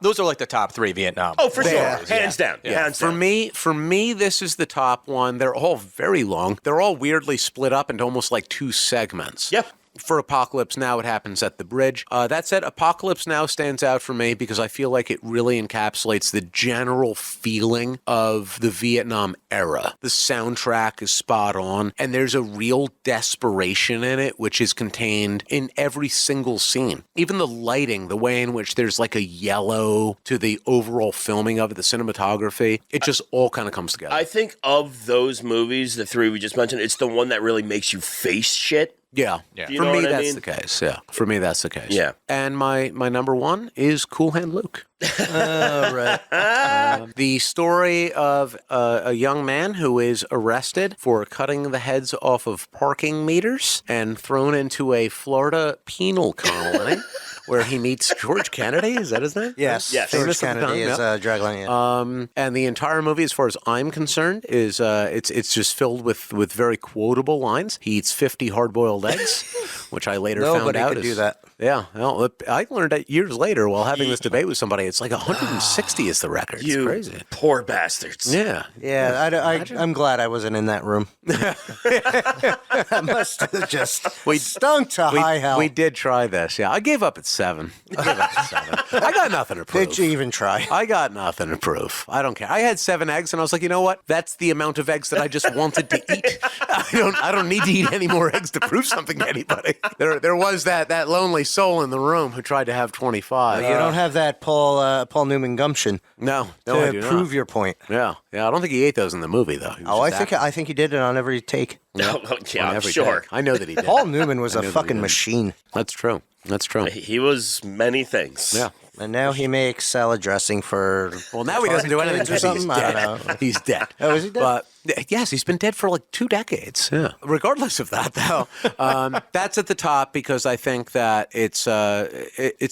Those are like the top 3 Vietnam. Oh, for sure. movies, Hands down. Hands down. For me, this is the top one. They're all very long. They're all weirdly split up into almost like 2 segments. Yep. For Apocalypse Now, it happens at the bridge. That said, Apocalypse Now stands out for me because I feel like it really encapsulates the general feeling of the Vietnam era. The soundtrack is spot on, and there's a real desperation in it, which is contained in every single scene. Even the lighting, the way in which there's like a yellow to the overall filming of it, the cinematography, it just all kind of comes together. I think of those movies, the 3 we just mentioned, it's the one that really makes you face shit. Yeah. You For know me, what I that's mean? the case. Yeah. For me, that's the case. Yeah. And my number 1 is Cool Hand Luke. Right. The story of a young man who is arrested for cutting the heads off of parking meters and thrown into a Florida penal colony where he meets George Kennedy. Is that his name? Yes. Yes. George Famous at the Kennedy time, is juggling it. And the entire movie, as far as I'm concerned, is it's just filled with very quotable lines. He eats 50 hard-boiled eggs, which I later found Nobody out could is do that. Yeah, well, I learned that years later while having this debate with somebody. It's like 160 is the record. It's You crazy. poor bastards. Yeah. Yeah, I'm glad I wasn't in that room. That must have just stunk to high hell. We did try this. Yeah, I gave up at 7. I got nothing to prove. Did you even try? I got nothing to prove. I don't care. I had 7 eggs, and I was like, you know what? That's the amount of eggs that I just wanted to eat. I don't need to eat any more eggs to prove something to anybody. There was that lonely soul in the room who tried to have 25. You don't have that Paul Newman gumption No, I to do not. prove your point. Yeah. I don't think he ate those in the movie though. He was Oh, just I think he did it on every take. Yeah, on I'm every sure. take. I know that he did. Paul Newman was I a knew that he fucking did. machine. That's true. He was many things. Yeah. And now he makes salad dressing for. Well, now he doesn't do anything or because he's something. I dead. don't know. He's dead. Oh, is he dead? But yes, he's been dead for like 2 decades. Yeah. Regardless of that, though, that's at the top because I think that it's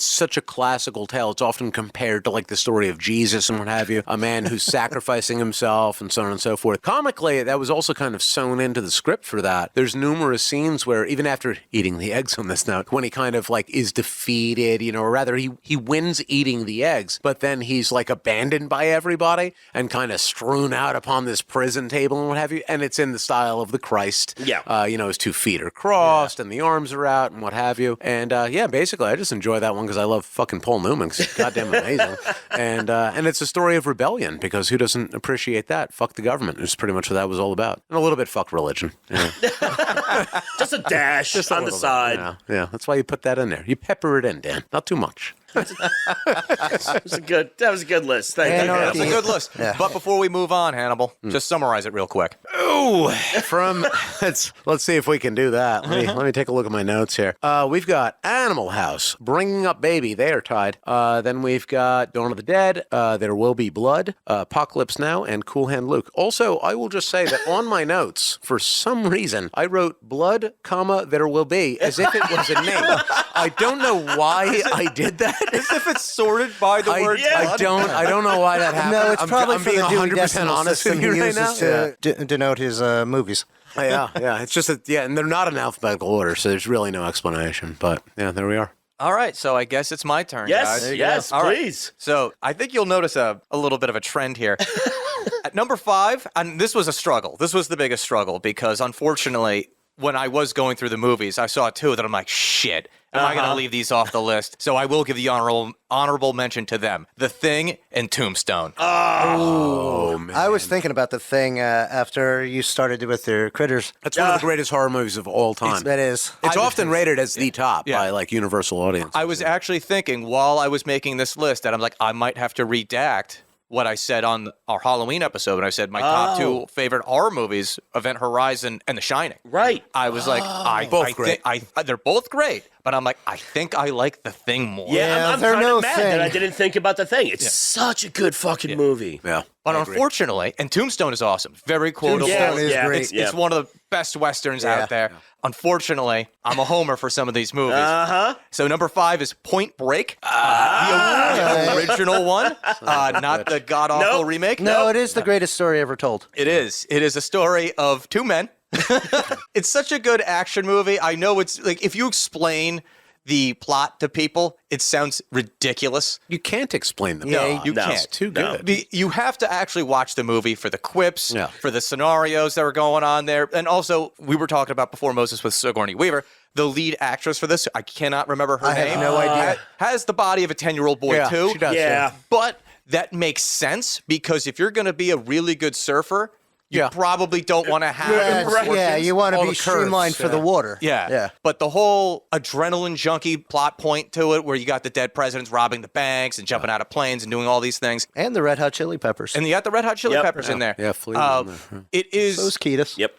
such a classical tale. It's often compared to like the story of Jesus and what have you, a man who's sacrificing himself and so on and so forth. Comically, that was also kind of sewn into the script for that. There's numerous scenes where even after eating the eggs on this note, when he kind of like is defeated, or rather he wins eating the eggs, but then he's like abandoned by everybody and kind of strewn out upon this prison table and what have you. And it's in the style of the Christ. Yeah. His 2 feet are crossed and the arms are out and what have you. And basically I just enjoy that one because I love fucking Paul Newman because he's goddamn amazing. And it's a story of rebellion because who doesn't appreciate that? Fuck the government. It's pretty much what that was all about. And a little bit fuck religion. Yeah. Just a dash Just a on the little bit, side. Yeah, that's why you put that in there. You pepper it in, Dan. Not too much. That was a good list. Thank you. Anarchy. That's a good list. Yeah. But before we move on, Hannibal, just summarize it real quick. Ooh, let's see if we can do that. Let me take a look at my notes here. We've got Animal House, Bringing Up Baby. They are tied. Then we've got Dawn of the Dead, There Will Be Blood, Apocalypse Now, and Cool Hand Luke. Also, I will just say that on my notes, for some reason, I wrote Blood, There Will Be as if it was a name. I don't know why I did that. As if it's sorted by the word I don't know why that happened. No, it's probably I'm for being the Dewey 100% Decimal honest System with you he right now. uses to denote his movies. Yeah. It's just and they're not in alphabetical order, so there's really no explanation. But yeah, there we are. All right, so I guess it's my turn, Yes, guys. yes, All right. please. So I think you'll notice a little bit of a trend here. At number 5, and this was a struggle. This was the biggest struggle because, unfortunately, when I was going through the movies, I saw 2 that I'm like, shit, am I going to leave these off the list? So I will give the honorable mention to them. The Thing and Tombstone. Oh, man. I was thinking about The Thing after you started with your critters. That's one of the greatest horror movies of all time. That is. It's often rated as the top Yeah. by like universal audience. I was actually thinking while I was making this list that I'm like, I might have to redact what I said on our Halloween episode when I said my top 2 favorite horror movies, Event Horizon and The Shining. Right. I was like, Both great. they're both great, but I'm like, I think I like The Thing more. Yeah, I'm they're kind no of mad thing. that I didn't think about The Thing. It's such a good fucking movie. Yeah. But I agree. unfortunately, and Tombstone is awesome. Very quotable. Tombstone is great. It's one of the best Westerns Yeah. out there. Unfortunately, I'm a homer for some of these movies. Uh-huh. So number 5 is Point Break, the original one, not the god-awful Nope. remake. No, it is the greatest story ever told. It is. It is a story of 2 men. It's such a good action movie. I know it's like if you explain the plot to people, it sounds ridiculous. You can't explain them. Yeah, You No. can't. It's too No. good. You have to actually watch the movie for the quips, Yeah. for the scenarios that are going on there. And also, we were talking about before Moses with Sigourney Weaver, the lead actress for this, I cannot remember her I name. have no idea. Has the body of a 10-year-old boy, Yeah, too. she does. Yeah. But that makes sense because if you're going to be a really good surfer, you Yeah. probably don't want to have Yeah, proportions. you want to All be the curves, streamlined for yeah. the water. Yeah. But the whole adrenaline junkie plot point to it, where you got the dead presidents robbing the banks and jumping out of planes and doing all these things. And the Red Hot Chili Peppers. And you got the Red Hot Chili Yep. Peppers in there. Yeah, Flea was in there. It is. So is Kiedis. Yep.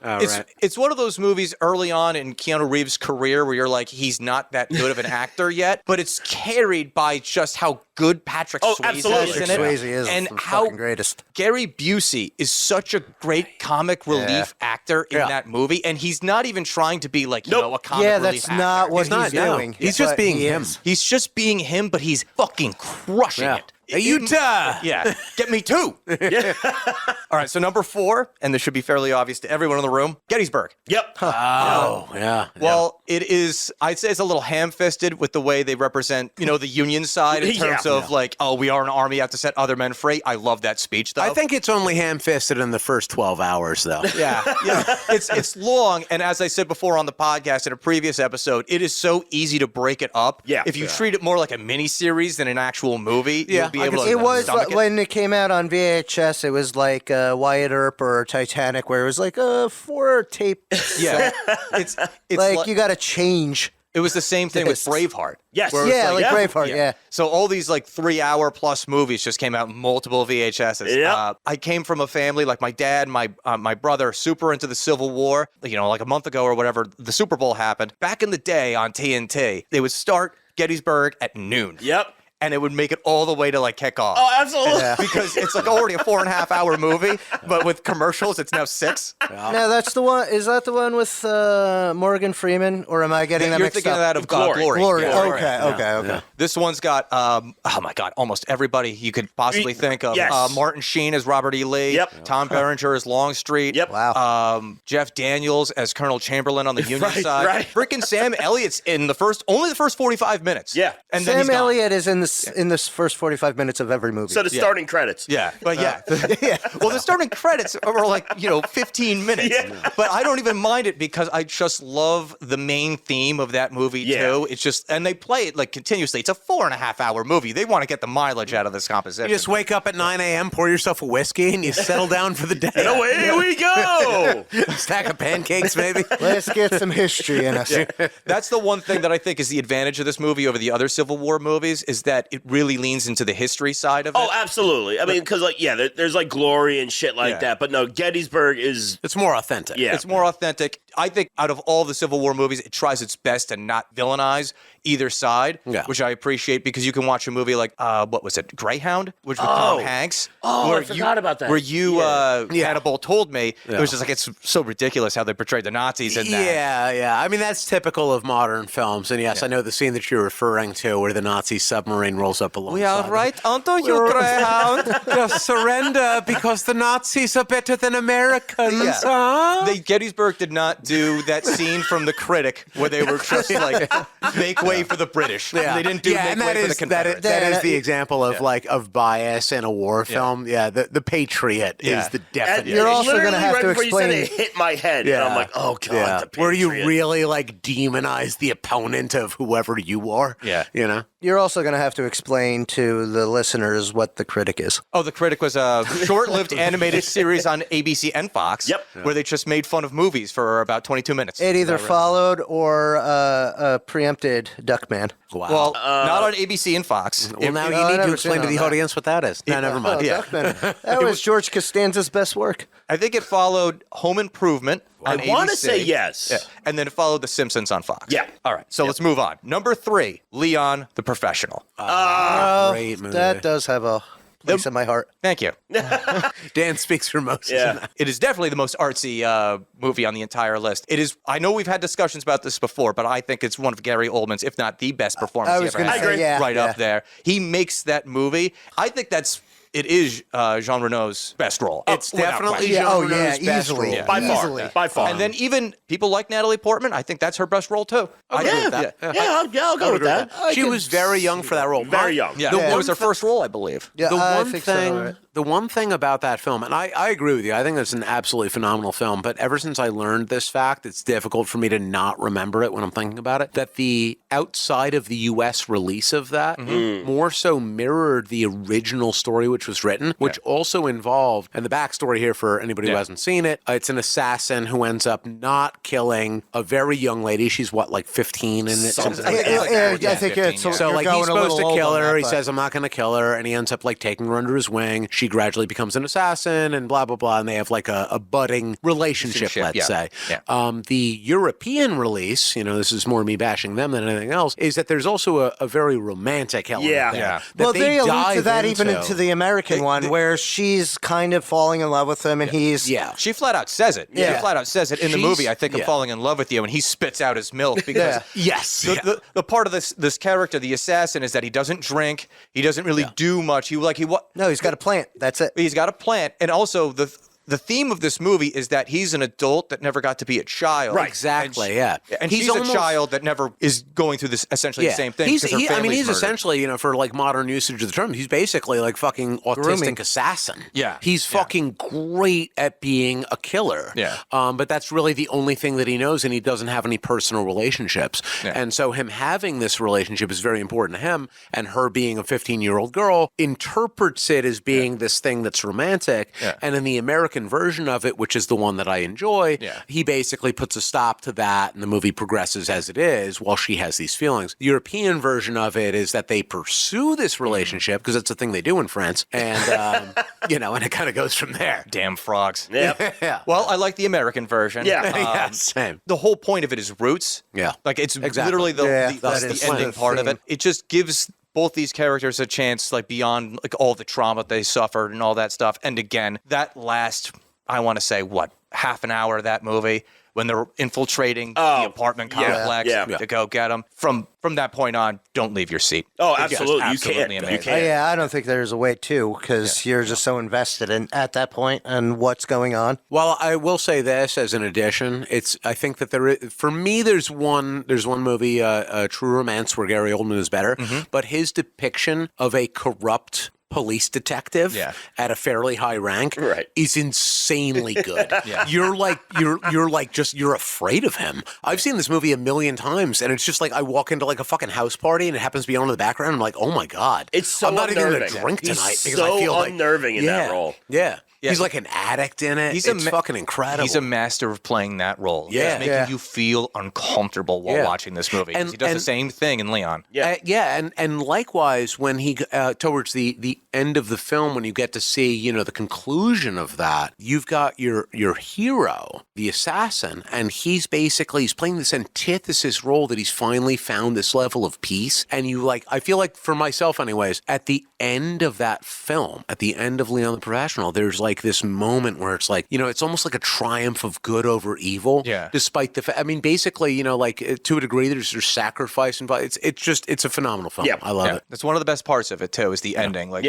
It's one of those movies early on in Keanu Reeves' career where you're like, he's not that good of an actor yet, but it's carried by just how good Patrick Oh, Swayze absolutely. is in Patrick it. Swayze is and the how fucking greatest. Gary Busey is such a great comic relief actor in Yeah. that movie, and he's not even trying to be like, Nope. a comic Yeah, relief that's actor. not what he's not, no. doing. He's just But being he him. is. He's just being him, but he's fucking crushing Yeah. it. Utah. Yeah, get me two. All right, so number 4, and this should be fairly obvious to everyone in the room, Gettysburg. Yep. Oh, yeah. Well, it is, I'd say it's a little ham-fisted with the way they represent, the Union side in terms of like, oh, we are an army, you have to set other men free. I love that speech, though. I think it's only ham-fisted in the first 12 hours, though. Yeah. It's long, and as I said before on the podcast in a previous episode, it is so easy to break it up. Yeah. If you treat it more like a mini-series than an actual movie, Yeah, you'll be I able can to see It was stomach it. when it came out on VHS. It was like Wyatt Earp or Titanic, where it was like 4 tape. Yeah. It's Like you got to change. it was the same thing with Yes. Braveheart. Yes. Where it's Yeah, like Braveheart. Yeah. So all these like 3-hour plus movies just came out in multiple VHSs. Yep. I came from a family like my dad, my brother, super into the Civil War. Like a month ago or whatever, the Super Bowl happened. Back in the day on TNT, they would start Gettysburg at noon. Yep. And it would make it all the way to like kickoff. Oh, absolutely. Because it's like already a 4.5-hour movie, but with commercials, it's now 6. No, that's the one. Is that the one with Morgan Freeman, or am I getting that You're mixed thinking up? of that of Glory. Glory. Yeah. Okay. This one's got, oh my God, almost everybody you could possibly think of. Yes. Martin Sheen as Robert E. Lee. Yep. Tom Berenger as Longstreet. Yep. Wow. Jeff Daniels as Colonel Chamberlain on the Union Right, side. right. Freaking Sam Elliott's in only the first 45 minutes. Yeah. And then he's Sam gone. Elliott is in this first 45 minutes of every movie. So the starting credits. Yeah, but well, the starting credits are like 15 minutes, but I don't even mind it because I just love the main theme of that movie too. It's just, and they play it like continuously. It's a 4.5-hour movie. They want to get the mileage out of this composition. You just wake up at 9 a.m., pour yourself a whiskey, and you settle down for the day. And away we go. Stack of pancakes, maybe. Let's get some history in us. That's the one thing that I think is the advantage of this movie over the other Civil War movies is that it really leans into the history side of it. Oh, absolutely. I mean, because there's like glory and shit like that. But no, Gettysburg is. It's more authentic. Yeah. It's more authentic. I think out of all the Civil War movies, it tries its best to not villainize either side, which I appreciate because you can watch a movie like, what was it, Greyhound, which was Tom Hanks. Oh, I forgot about that. Where you, Hannibal, told me, it was just like, it's so ridiculous how they portrayed the Nazis in that. Yeah. I mean, that's typical of modern films. And yes, I know the scene that you're referring to where the Nazi submarine rolls up alongside. We are right onto you, Greyhound. Just surrender because the Nazis are better than Americans, huh? Gettysburg did not do that scene from The Critic where they were just like, make way for the British. Yeah. They didn't do make and way for the Confederates. that is the example of bias in a war film. Yeah, the Patriot is the definition. You're also literally gonna have right to before explain- you said it hit my head, and I'm like, oh god, the where you Patriot. really like demonize the opponent of whoever you are. Yeah. You know? You're also going to have to explain to the listeners what The Critic is. Oh, The Critic was a short-lived animated series on ABC and Fox where they just made fun of movies for about 22 minutes. It either followed or preempted Duckman. Wow. Well, not on ABC and Fox. Well, now I've you need never to explain seen to the that. audience what that is. No, never mind. Duckman. That was George Costanza's best work. I think it followed Home Improvement on ABC. I want to say yes. Yeah. And then it followed The Simpsons on Fox. Yeah. All right, so let's move on. Number 3, Leon the Professional. Great movie. That does have a place in my heart. Thank you. Dan speaks for Moses. Yeah. It is definitely the most artsy movie on the entire list. It is. I know we've had discussions about this before, but I think it's one of Gary Oldman's, if not the best performance I he was ever going to had. say, yeah. Right yeah. up there. He makes that movie. I think it is Jean Reno's best role. It's Without definitely question. Jean Oh, Reno's yeah, best easily. role. Yeah. By Easily. far, by far. And then even people like Natalie Portman, I think that's her best role too. I agree with that. I'll go with that. She was very young for that role. Very young. Yeah, The it one was her first role, I believe. Yeah, the I one think thing, so. Right? the one thing about that film, and I agree with you. I think it's an absolutely phenomenal film. But ever since I learned this fact, it's difficult for me to not remember it when I'm thinking about it. That the outside of the U.S. release of that more so mirrored the original story which was written, which also involved, and the backstory here for anybody who hasn't seen it, it's an assassin who ends up not killing a very young lady. She's what, like 15 in it? Something like that. I think it's Yeah. So you're like going he's a little supposed to old kill on her. that, He but- says, "I'm not going to kill her," and he ends up like taking her under his wing. she gradually becomes an assassin and blah, blah, blah. And they have like a budding relationship, let's say. Yeah. The European release, this is more me bashing them than anything else, is that there's also a very romantic element there. Yeah. That Well, they allude to that even into into the American one, where she's kind of falling in love with him, and he's She flat out says it. Yeah. She flat out says it in the She's- movie. I think I'm falling in love with you, and he spits out his milk because Yes. the part of this character, the assassin, is that he doesn't drink. He doesn't really do much. No, he's got a plant. That's it. He's got a plant, and also the theme of this movie is that he's an adult that never got to be a child. Right, exactly, And He's she's almost- a child that never is going through this essentially the same thing. He's, because her he's family's murdered. essentially, for like modern usage of the term, he's basically like fucking autistic Grooming. assassin. Yeah. He's fucking great at being a killer. Yeah. But that's really the only thing that he knows, and he doesn't have any personal relationships. Yeah. And so him having this relationship is very important to him, and her being a 15-year-old girl interprets it as being this thing that's romantic. Yeah. And in the American version of it, which is the one that I enjoy, he basically puts a stop to that, and the movie progresses as it is while she has these feelings. The European version of it is that they pursue this relationship because it's a thing they do in France, and and it kind of goes from there. Damn frogs. Yep. Yeah. Well, I like the American version. Yeah. Same. The whole point of it is roots. Yeah. Like it's Exactly. literally Yeah, that's that the is ending the part of theme. it. It just gives both these characters a chance, like beyond like all the trauma they suffered and all that stuff. And again, that last, I want to say, half an hour of that movie when they're infiltrating the apartment complex to go get them. From that point on, don't leave your seat. Oh, It's just absolutely. You absolutely can't. amazing. You can't. Yeah, I don't think there's a way to, because you're just so invested in at that point and what's going on. Well, I will say this as an addition. I think that for me, there's one movie, True Romance, where Gary Oldman is better, but his depiction of a corrupt police detective at a fairly high rank is insanely good. You're afraid of him. I've seen this movie a million times, and it's just like I walk into like a fucking house party and it happens to be on in the background. I'm like, oh my God. It's so I'm not even unnerving. going to drink tonight He's because so I feel unnerving in that role. Yeah. He's like an addict in it. It's fucking incredible. He's a master of playing that role. Yeah. Just making you feel uncomfortable while watching this movie. 'Cause he does the same thing in Leon. And likewise, when he towards the end of the film, when you get to see the conclusion of that, you've got your hero, the assassin, and he's playing this antithesis role that he's finally found this level of peace. And I feel like for myself, anyways, at the end of that film, at the end of Leon the Professional, there's like this moment where it's like it's almost like a triumph of good over evil. Yeah. Despite the basically, to a degree, there's sacrifice involved. It's a phenomenal film. Yeah. I love it. That's one of the best parts of it too, is the ending. Like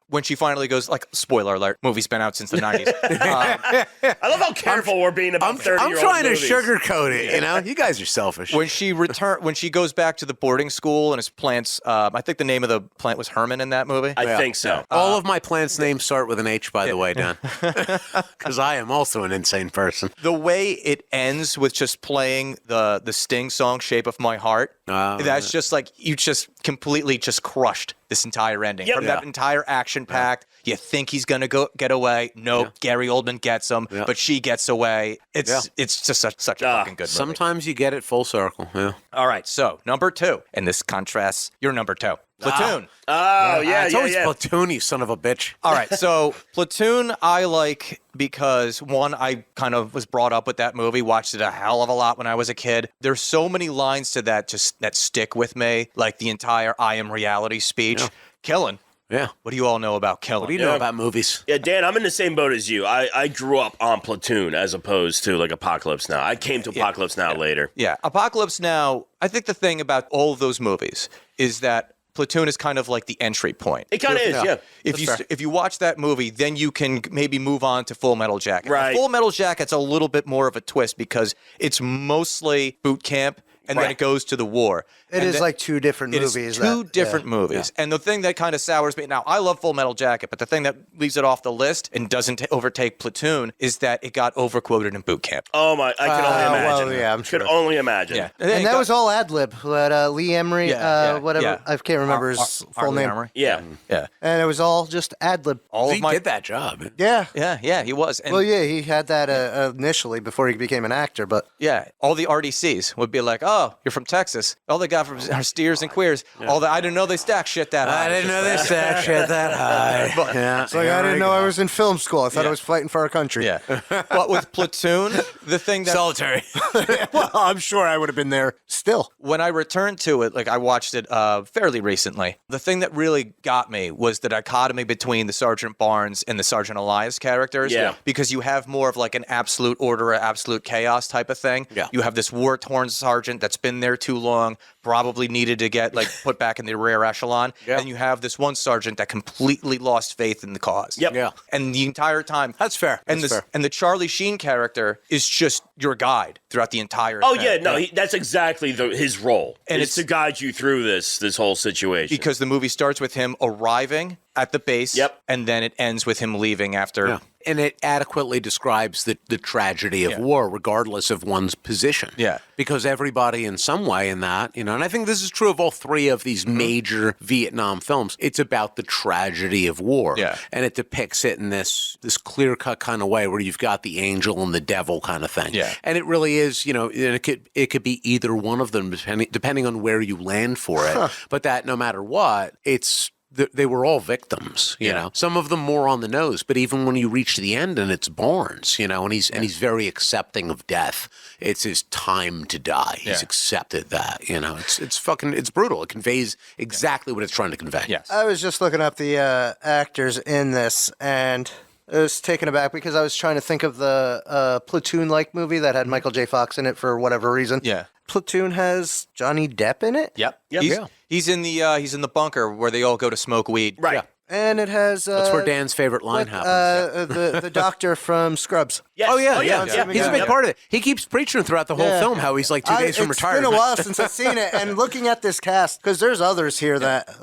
when she finally goes, like, spoiler alert, movie's been out since the 90s. I love how careful we're being about 30-year-old I'm trying to movies. sugarcoat it. You guys are selfish. When she goes back to the boarding school and his plants, I think the name of the plant was Herman in that movie. I think so. All of my plants' names start with an H, by the way, Dan. Because I am also an insane person. The way it ends with just playing the Sting song "Shape of My Heart," that's just like you just completely just crushed this entire ending. From that entire action packed. You think he's gonna get away? Nope. Gary Oldman gets him, but she gets away. It's just such a fucking good movie. Sometimes you get it full circle. Yeah. All right, so number 2, and this contrasts your number 2, Platoon. Oh, It's always Platoon, you son of a bitch. All right, so Platoon I like because, one, I kind of was brought up with that movie, watched it a hell of a lot when I was a kid. There's so many lines to that that stick with me, like the entire I Am Reality speech. Killing. Yeah. What do you all know about Killing? What do you know about movies? Yeah, Dan, I'm in the same boat as you. I grew up on Platoon as opposed to like Apocalypse Now. I came to Apocalypse Now later. Yeah, Apocalypse Now, I think the thing about all of those movies is that Platoon is kind of like the entry point. It kind of is, yeah. If you watch that movie, then you can maybe move on to Full Metal Jacket. Right. Full Metal Jacket's a little bit more of a twist because it's mostly boot camp and then it goes to the war. It is like two different movies. It is two different movies. And the thing that kind of sours me, now I love Full Metal Jacket, but the thing that leaves it off the list and doesn't overtake Platoon is that it got overquoted in boot camp. Oh my, I can only imagine. Well, yeah, I'm sure. Could only imagine. Yeah. And that was all ad lib. Lee Emery, whatever. I can't remember his full name. Armory. Yeah. Yeah. And it was all just ad lib. He did that job. Yeah. Yeah, he was. And Well, yeah, he had that initially before he became an actor, but yeah, all the RDCs would be like, oh, you're from Texas. All they got from are steers and queers. All that I didn't know they stack shit that high. I didn't know they stacked shit that high. Yeah. It's like I didn't know I was in film school. I thought I was fighting for our country. Yeah. But with Platoon, the thing that Solitary. Well, I'm sure I would have been there still. when I returned to it, like I watched it fairly recently, the thing that really got me was the dichotomy between the Sergeant Barnes and the Sergeant Elias characters. Yeah. Because you have more of like an absolute order, absolute chaos type of thing. Yeah. You have this war-torn sergeant that's been there too long, probably needed to get like put back in the rear echelon. Yeah. And you have this one sergeant that completely lost faith in the cause. Yep. Yeah. And the entire time. That's fair. And That's fair. and the Charlie Sheen character is just your guide throughout the entire Oh thing. yeah, no, that's exactly his role. And it's to guide you through this whole situation. Because the movie starts with him arriving at the base, Yep. and then it ends with him leaving after. Yeah. And it adequately describes the tragedy of war, regardless of one's position. Yeah. Because everybody in some way in that, and I think this is true of all three of these major Vietnam films, it's about the tragedy of war. Yeah. And it depicts it in this clear-cut kind of way where you've got the angel and the devil kind of thing. Yeah. And it really is, and it could be either one of them depending on where you land for it. But that no matter what, they were all victims, you know. Some of them more on the nose, but even when you reach the end and it's Barnes, and he's very accepting of death. It's his time to die. He's accepted that, It's brutal. It conveys exactly what it's trying to convey. Yes. I was just looking up the actors in this, and I was taken aback because I was trying to think of the Platoon-like movie that had Michael J. Fox in it for whatever reason. Yeah. Platoon has Johnny Depp in it. Yep. Yep. He's in the bunker where they all go to smoke weed. right. Yeah. And it has... That's where Dan's favorite line happens. the doctor from Scrubs. Yes. Oh, yeah. yeah. He's a big part of it. He keeps preaching throughout the whole Yeah. film how he's like 2 days from retirement. It's been a while since I've seen it, and looking at this cast, because there's others here that,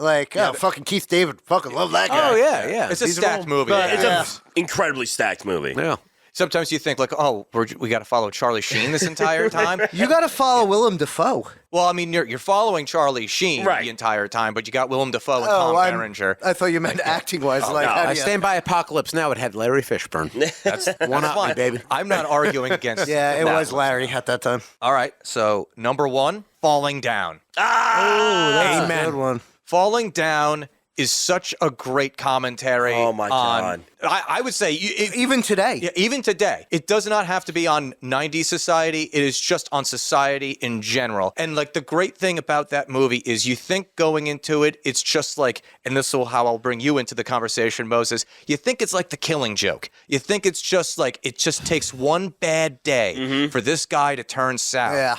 fucking Keith David, fucking love that guy. Oh, yeah. It's a These are stacked all- movie. but- It's Yeah. an incredibly stacked movie. Yeah. Sometimes you think like, oh, we got to follow Charlie Sheen this entire time. You got to follow Willem Dafoe. Well, I mean, you're following Charlie Sheen Right. the entire time, but you got Willem Dafoe and Tom Berenger. I thought you meant acting-wise. no. how do I you- stand by Apocalypse Now. It had Larry Fishburne. That's One up, fine, me, baby. I'm not arguing against. Yeah, it that was one. Larry at that time. All right, so number 1, Falling Down. That's Amen. a good one. Falling Down is such a great commentary. Oh, my God. I would say Even today. yeah, even today, it does not have to be on 90s society. It is just on society in general. And like the great thing about that movie is you think going into it, it's just like, and this is how I'll bring you into the conversation, Moses. You think it's like The Killing Joke. You think it's just like, it just takes one bad day for this guy to turn sour. Yeah.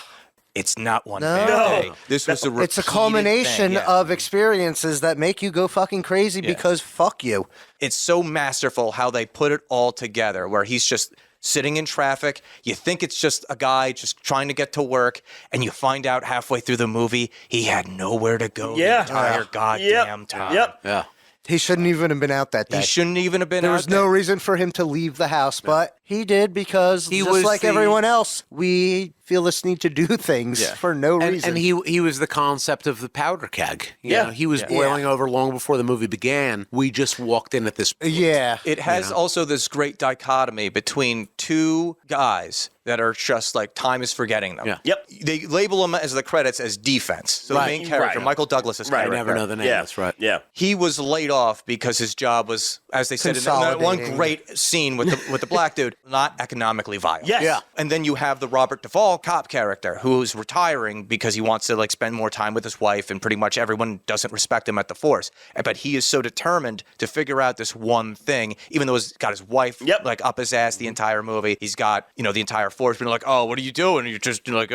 It's not one No. bad No. day. This was a It's a repeated culmination thing, yeah. of experiences that make you go fucking crazy because fuck you. It's so masterful how they put it all together, where he's just sitting in traffic. You think it's just a guy just trying to get to work, and you find out halfway through the movie he had nowhere to go Yeah. the entire goddamn time. Yep. Yeah. He shouldn't even have been out that day. He shouldn't even have been There out was no reason for him to leave the house, but he did because He just was like the- everyone else, we feel this need to do things for no reason. And he was the concept of the powder keg. You Yeah. know, he was boiling over long before the movie began. We just walked in at this point. yeah. It has also this great dichotomy between two guys that are just like time is forgetting them. Yeah. Yep. They label them as the credits as defense. So Right. the main character, Right. Michael Douglas's Right. I I character. never know the name. Yeah. That's right. Yeah. He was laid off because his job was, as they said in that one Consolidating. great scene with the black dude, not economically viable. Yes. Yeah. And then you have the Robert Duvall cop character who's retiring because he wants to like spend more time with his wife, and pretty much everyone doesn't respect him at the force. But he is so determined to figure out this one thing, even though he's got his wife like up his ass the entire movie. He's got, the entire force being like, oh, what are you doing? And you're just like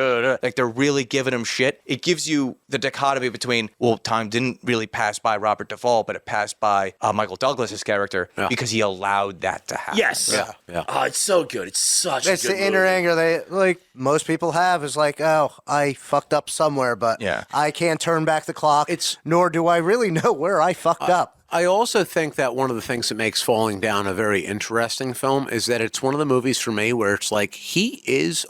they're really giving him shit. It gives you the dichotomy between, well, time didn't really pass by Robert Duvall, but it passed by Michael Douglas's character because he allowed that to happen. Yes. Yeah. Oh, it's so good. It's such It's a good the inner movie. anger they like most people have is like, oh, I fucked up somewhere, but I can't turn back the clock. Nor do I really know where I fucked up. I also think that one of the things that makes Falling Down a very interesting film is that it's one of the movies for me where it's like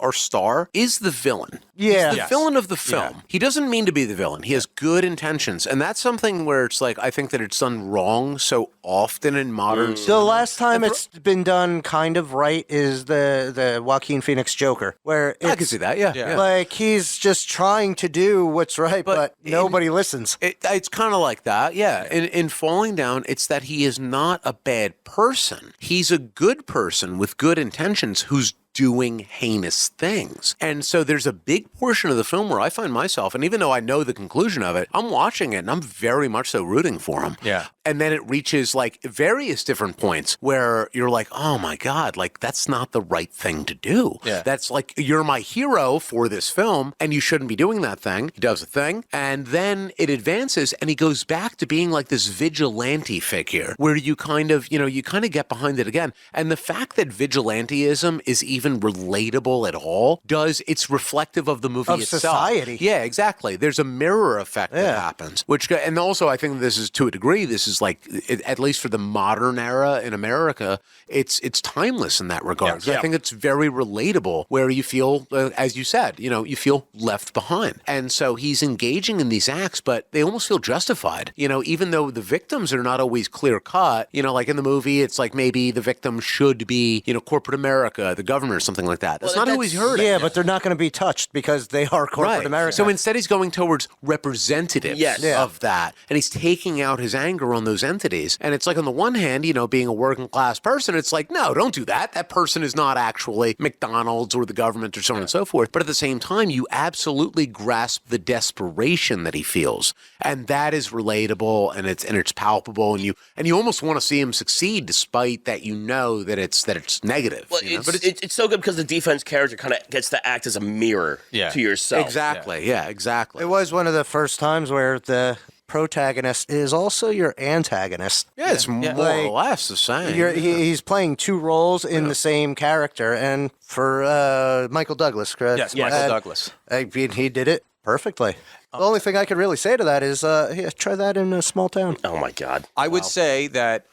our star is the villain. Yeah. He's the villain of the film. He doesn't mean to be the villain. He has good intentions. And that's something where it's like, I think that it's done wrong so often in modern The last time it's been done kind of right is the Joaquin Phoenix Joker, where I can see that, yeah. like he's just trying to do what's right, but nobody listens. It's kind of like that, yeah. In Falling Down, it's that he is not a bad person. He's a good person with good intentions who's doing heinous things. And so there's a big portion of the film where I find myself, and even though I know the conclusion of it, I'm watching it and I'm very much so rooting for him. Yeah. And then it reaches like various different points where you're like, oh my God, like that's not the right thing to do. Yeah. That's like, you're my hero for this film and you shouldn't be doing that thing. He does a thing. And then it advances and he goes back to being like this vigilante figure where you kind of get behind it again. And the fact that vigilanteism is even relatable at all it's reflective of the movie Of itself. society. Yeah, exactly. There's a mirror effect that happens, and also I think this is to a degree, this is like, at least for the modern era in America, it's timeless in that regard. Yeah. I think it's very relatable where you feel, as you said, you feel left behind. And so he's engaging in these acts, but they almost feel justified, even though the victims are not always clear cut, like in the movie, it's like maybe the victim should be, corporate America, the government, or something like that. That's not who he's hurting. Yeah, but they're not going to be touched because they are corporate America. So instead, he's going towards representatives of that, and he's taking out his anger on those entities. And it's like, on the one hand, being a working class person, it's like, no, don't do that. That person is not actually McDonald's or the government or so on and so forth. But at the same time, you absolutely grasp the desperation that he feels, and that is relatable, and it's palpable, and you almost want to see him succeed, despite that that it's negative. Well, But it's so good because the defense character kind of gets to act as a mirror to yourself. Exactly. Yeah, exactly. It was one of the first times where the protagonist is also your antagonist. Yeah, it's more or less the same. He's playing two roles in the same character, and for Michael Douglas, correct? Yes, Michael Douglas. I mean, he did it perfectly. The only thing I could really say to that is, try that in a small town. Oh my God! I would say that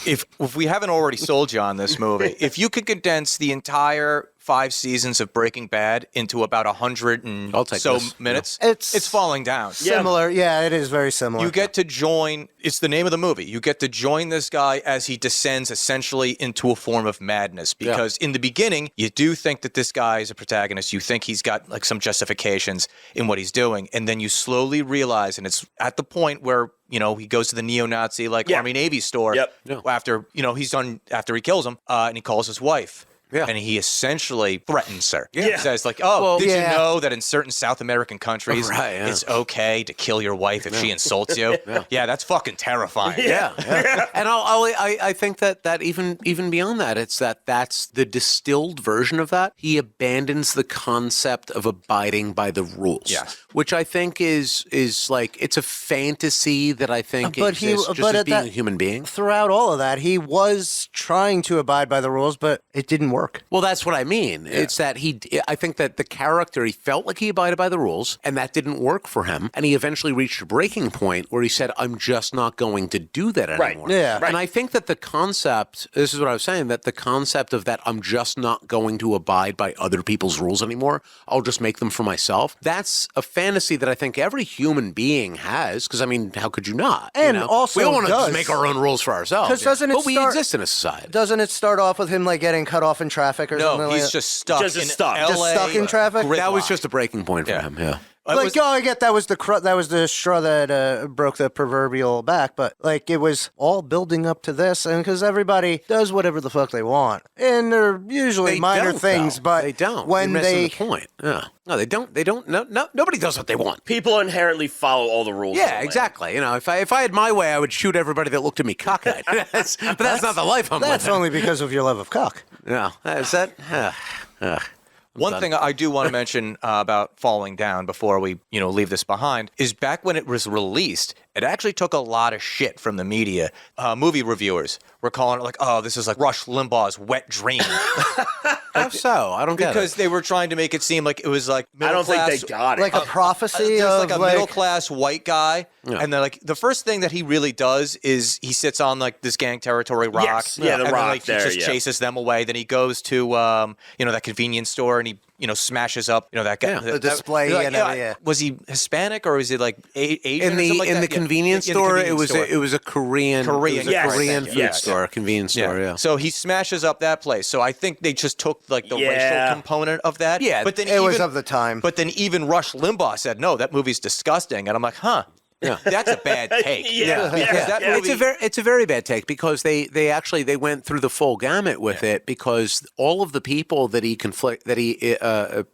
if we haven't already sold you on this movie, if you could condense the entire 5 seasons of Breaking Bad into about 100 and so minutes, it's Falling Down. Similar, yeah, it is very similar. You get to join, it's the name of the movie, you get to join this guy as he descends essentially into a form of madness, because in the beginning, you do think that this guy is a protagonist, you think he's got like some justifications in what he's doing, and then you slowly realize, and it's at the point where he goes to the neo-Nazi Army Navy store after after he kills him, and he calls his wife. Yeah. And he essentially threatens her. Yeah. He says, like, did you know that in certain South American countries, it's okay to kill your wife if she insults you? Yeah, that's fucking terrifying. Yeah. And I think that even beyond that, it's that's the distilled version of that. He abandons the concept of abiding by the rules. Yeah. Which I think is like, it's a fantasy that I think exists just as being a human being. Throughout all of that, he was trying to abide by the rules, but it didn't work. Well, that's what I mean. Yeah. It's that I think that the character, he felt like he abided by the rules, and that didn't work for him. And he eventually reached a breaking point where he said, I'm just not going to do that anymore. Right. Yeah. And I think that the concept, this is what I was saying, that the concept of that I'm just not going to abide by other people's rules anymore, I'll just make them for myself, that's a fantasy that I think every human being has, because, I mean, how could you not? And also we don't want to just make our own rules for ourselves. But we exist in a society. Doesn't it start off with him like getting cut off in traffic or something? No, he's just stuck in LA. Just stuck in traffic? That was just a breaking point for him, yeah. I get that was the straw that broke the proverbial back, but like it was all building up to this, and because everybody does whatever the fuck they want, and they're usually minor things, though. But they don't. When You're missing the point, no, they don't. They don't. No, nobody does what they want. People inherently follow all the rules. Yeah, exactly. If I had my way, I would shoot everybody that looked at me cockeyed. But that's not the life I'm living. That's only because of your love of cock. No, is that? One thing I do want to mention about Falling Down before we, leave this behind is back when it was released, it actually took a lot of shit from the media. Movie reviewers were calling it like, oh, this is like Rush Limbaugh's wet dream. How so? I don't get it. Because they were trying to make it seem like it was like middle class. I don't think they got it. Like a prophecy of like a middle class white guy. Yeah. And then like the first thing that he really does is he sits on like this gang territory rock. Yes. Yeah, the and rock then, like, there. He just chases them away. Then he goes to that convenience store and he smashes up, that guy. Yeah. The display and everything. Was he Hispanic or was he like Asian? In or something like the that? convenience In the store, convenience store. it was a Korean Yes. Korean food Yes. store, convenience store. Yeah. So he smashes up that place. So I think they just took like the racial component of that. Yeah, but then It was of the time. But then even Rush Limbaugh said, "No, that movie's disgusting," and I'm like, "Huh." Yeah. That's a bad take. Yeah. That movie, It's a very bad take because they actually went through the full gamut with it because all of the people that he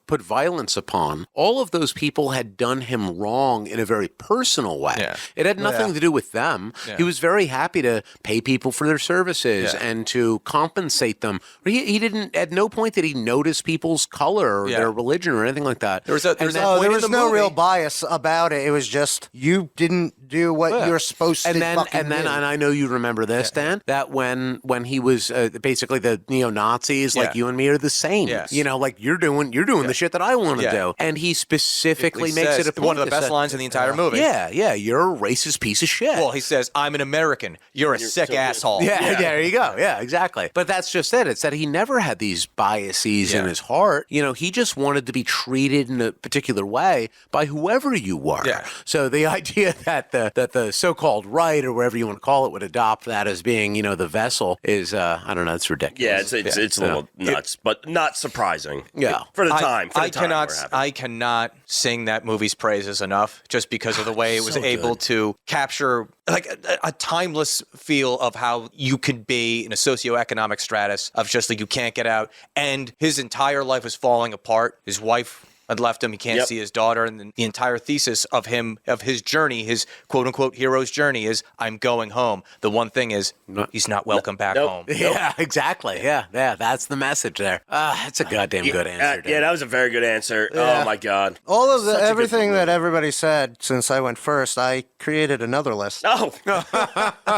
put violence upon, all of those people had done him wrong in a very personal way. Yeah. It had nothing to do with them. Yeah. He was very happy to pay people for their services Yeah. and to compensate them. He didn't at no point did he notice people's color or their religion or anything like that. There was a There point in was the no movie- real bias about it. It was just you didn't do what you're supposed to fucking do. And I know you remember this, Dan, that when he was basically the neo-Nazis, like you and me are the same. Yes. Like you're doing the shit that I want to Yeah. do. And he specifically He makes says, it a point one of the to best say, lines in the entire movie. Yeah, you're a racist piece of shit. Well, he says, "I'm an American. You're a sick asshole." Yeah, there you go. Yeah, exactly. But that's just it. It's that he never had these biases in Yeah. his heart. He just wanted to be treated in a particular way by whoever you were. Yeah. So the idea that the so-called right or whatever you want to call it would adopt that as being, the vessel is, I don't know, it's ridiculous. Yeah, it's a little nuts, but not surprising. Yeah. For the time. For the time we're having. I cannot sing that movie's praises enough just because of the way it was So able good. to capture like a timeless feel of how you could be in a socioeconomic stratus of just like you can't get out. And his entire life was falling apart. His wife had left him. He can't see his daughter. And the entire thesis of his journey, his quote unquote hero's journey is I'm going home. The one thing is he's not welcome back Nope. home. Yeah, exactly. Yeah, that's the message there. That's a goddamn good answer. Dan. Yeah, that was a very good answer. Oh my God. All of Such a good everything movie. that everybody said since I went first, I created another list Oh,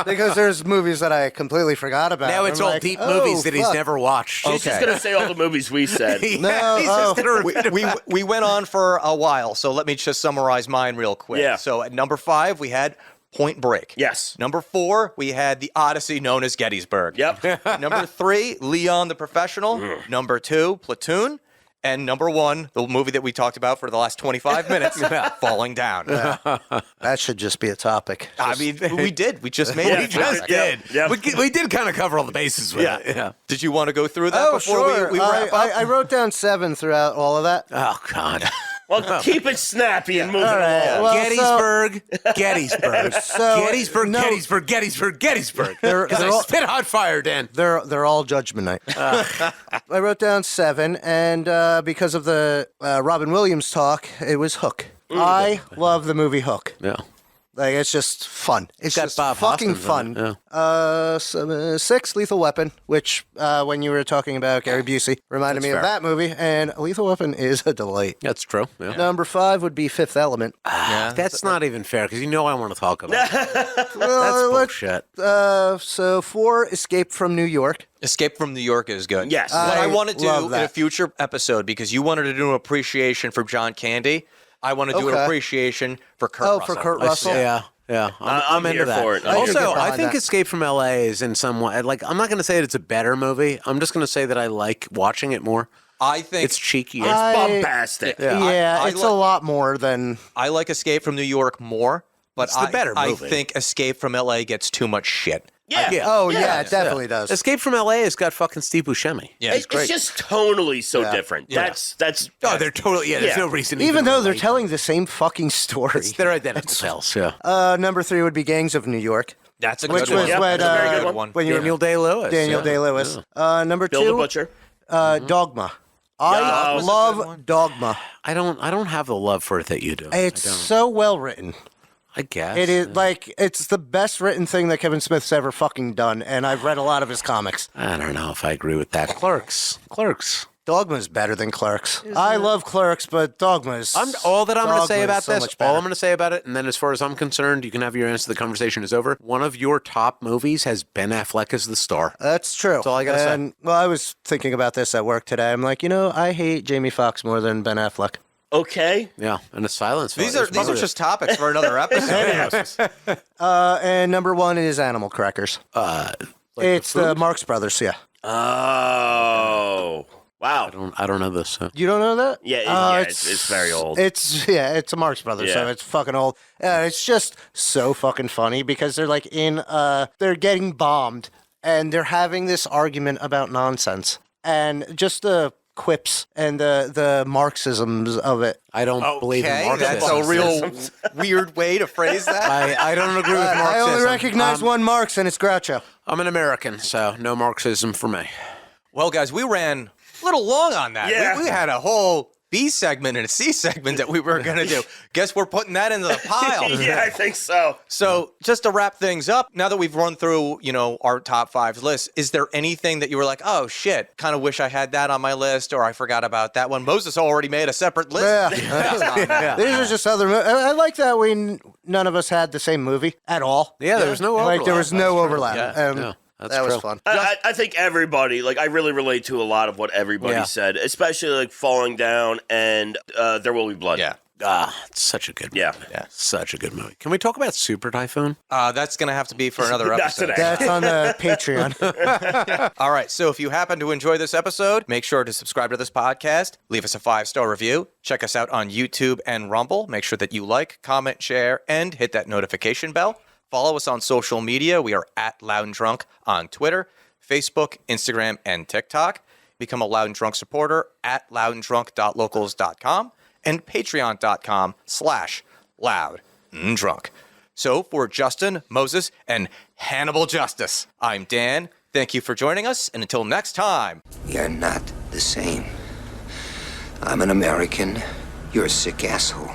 because there's movies that I completely forgot about. Now it's I'm all like, deep oh, movies that he's fuck. never watched. he's just gonna say all the movies we said. No, he's just gonna We went on for a while, so let me just summarize mine real quick. Yeah. So at number 5, we had Point Break. Yes. Number 4, we had the Odyssey known as Gettysburg. Yep. Number 3, Leon the Professional. Number 2, Platoon. And number 1, the movie that we talked about for the last 25 minutes, Falling Down. That should just be a topic. I mean, we did. We just made Yeah, it. we just did. Yeah. We did kind of cover all the bases with it. Yeah. Did you want to go through that Oh, before sure. we wrap up? I wrote down 7 throughout all of that. Oh, God. Well, keep it snappy and move All right. along. Well, Gettysburg. Gettysburg. no- Gettysburg. They're Because I all- spit hot fire, Dan. They're all Judgment Night. I wrote down 7, and because of the Robin Williams talk, it was Hook. I love the movie Hook. Yeah. Like, it's just fun. It's got just Bob fucking Hoskins in fun. it, 6, Lethal Weapon, which when you were talking about Gary Busey, reminded me of that movie, and Lethal Weapon is a delight. That's true. Yeah. Number 5 would be Fifth Element. That's not even fair because I want to talk about it. That's Well, bullshit. so 4, Escape from New York. Escape from New York is good. Yes. What I want to love do in that. a future episode, because you wanted to do an appreciation for John Candy, I want to do an Okay. appreciation for Kurt Oh, Russell. for Kurt Russell? Yeah. I'm into here that. for it. I'm here Also, for it. I think Behind that. Escape from LA is in some way, like, I'm not going to say that it's a better movie. I'm just going to say that I like watching it more. I think It's cheeky. It's bombastic. Yeah, I it's like- a lot more than... I like Escape from New York more, but It's the better I movie. think Escape from LA gets too much shit. Yeah. Oh, yeah, it definitely does. Escape from LA has got fucking Steve Buscemi. Yeah, It's just tonally so different. Yeah. That's Oh, they're totally, there's Yeah. no reason. Even though they're relate. telling the same fucking story. They're identical cells, yeah. Number 3 would be Gangs of New York. That's a Which good one. was Yep, when, that's a very good one. when you Daniel were Day-Lewis. Daniel yeah. Day-Lewis. Number Bill the 2, Butcher. Dogma. I that was a good one. love Dogma. I don't have the love for it that you do. It's so well written. I guess. It is like it's the best written thing that Kevin Smith's ever fucking done, and I've read a lot of his comics. I don't know if I agree with that. Clerks. Dogma's better than Clerks. I love Clerks, but Dogma's. All that I'm going to say Dogma about is so this, much all better. I'm going to say about it, and then as far as I'm concerned, you can have your answer. The conversation is over. One of your top movies has Ben Affleck as the star. That's true. That's all I gotta say. say. Well, I was thinking about this at work today. I'm like, I hate Jamie Foxx more than Ben Affleck. Okay. Yeah, and a silence. These are just topics for another episode. And number 1 is Animal Crackers. It's the Marx Brothers, yeah. Oh. Wow. I don't know this. So. You don't know that? Yeah, it's very old. It's a Marx Brothers, so Yeah. it's fucking old. It's just so fucking funny because they're like they're getting bombed and they're having this argument about nonsense and just the quips and the Marxisms of it. I don't believe in Marxism. That's a real weird way to phrase that. I don't agree with Marxism. I only recognize one Marx, and it's Groucho. I'm an American, so no Marxism for me. Well, guys, we ran a little long on that. Yeah. We had a whole B segment and a C segment that we were going to do. Guess we're putting that into the pile. Yeah, I think so. So just to wrap things up, now that we've run through, our top 5 lists, is there anything that you were like, oh, shit, kind of wish I had that on my list or I forgot about that one? Moses already made a separate list. Yeah. These are just other I like that none of us had the same movie at all. Yeah, there was no overlap. Like, there was no overlap. Yeah. That's that was true. fun. I think everybody, I really relate to a lot of what everybody said, especially Falling Down and There Will Be Blood. Yeah. It's such a good movie. Yeah. Such a good movie. Can we talk about Super Typhoon? That's going to have to be for another Not episode. today. That's on the Patreon. All right. So if you happen to enjoy this episode, make sure to subscribe to this podcast, leave us a 5-star review, check us out on YouTube and Rumble. Make sure that you like, comment, share, and hit that notification bell. Follow us on social media. We are at Loud and Drunk on Twitter, Facebook, Instagram, and TikTok. Become a Loud and Drunk supporter at loudanddrunk.locals.com and patreon.com/loudanddrunk. So for Justin, Moses, and Hannibal Justice, I'm Dan. Thank you for joining us, and until next time. We are not the same. I'm an American. You're a sick asshole.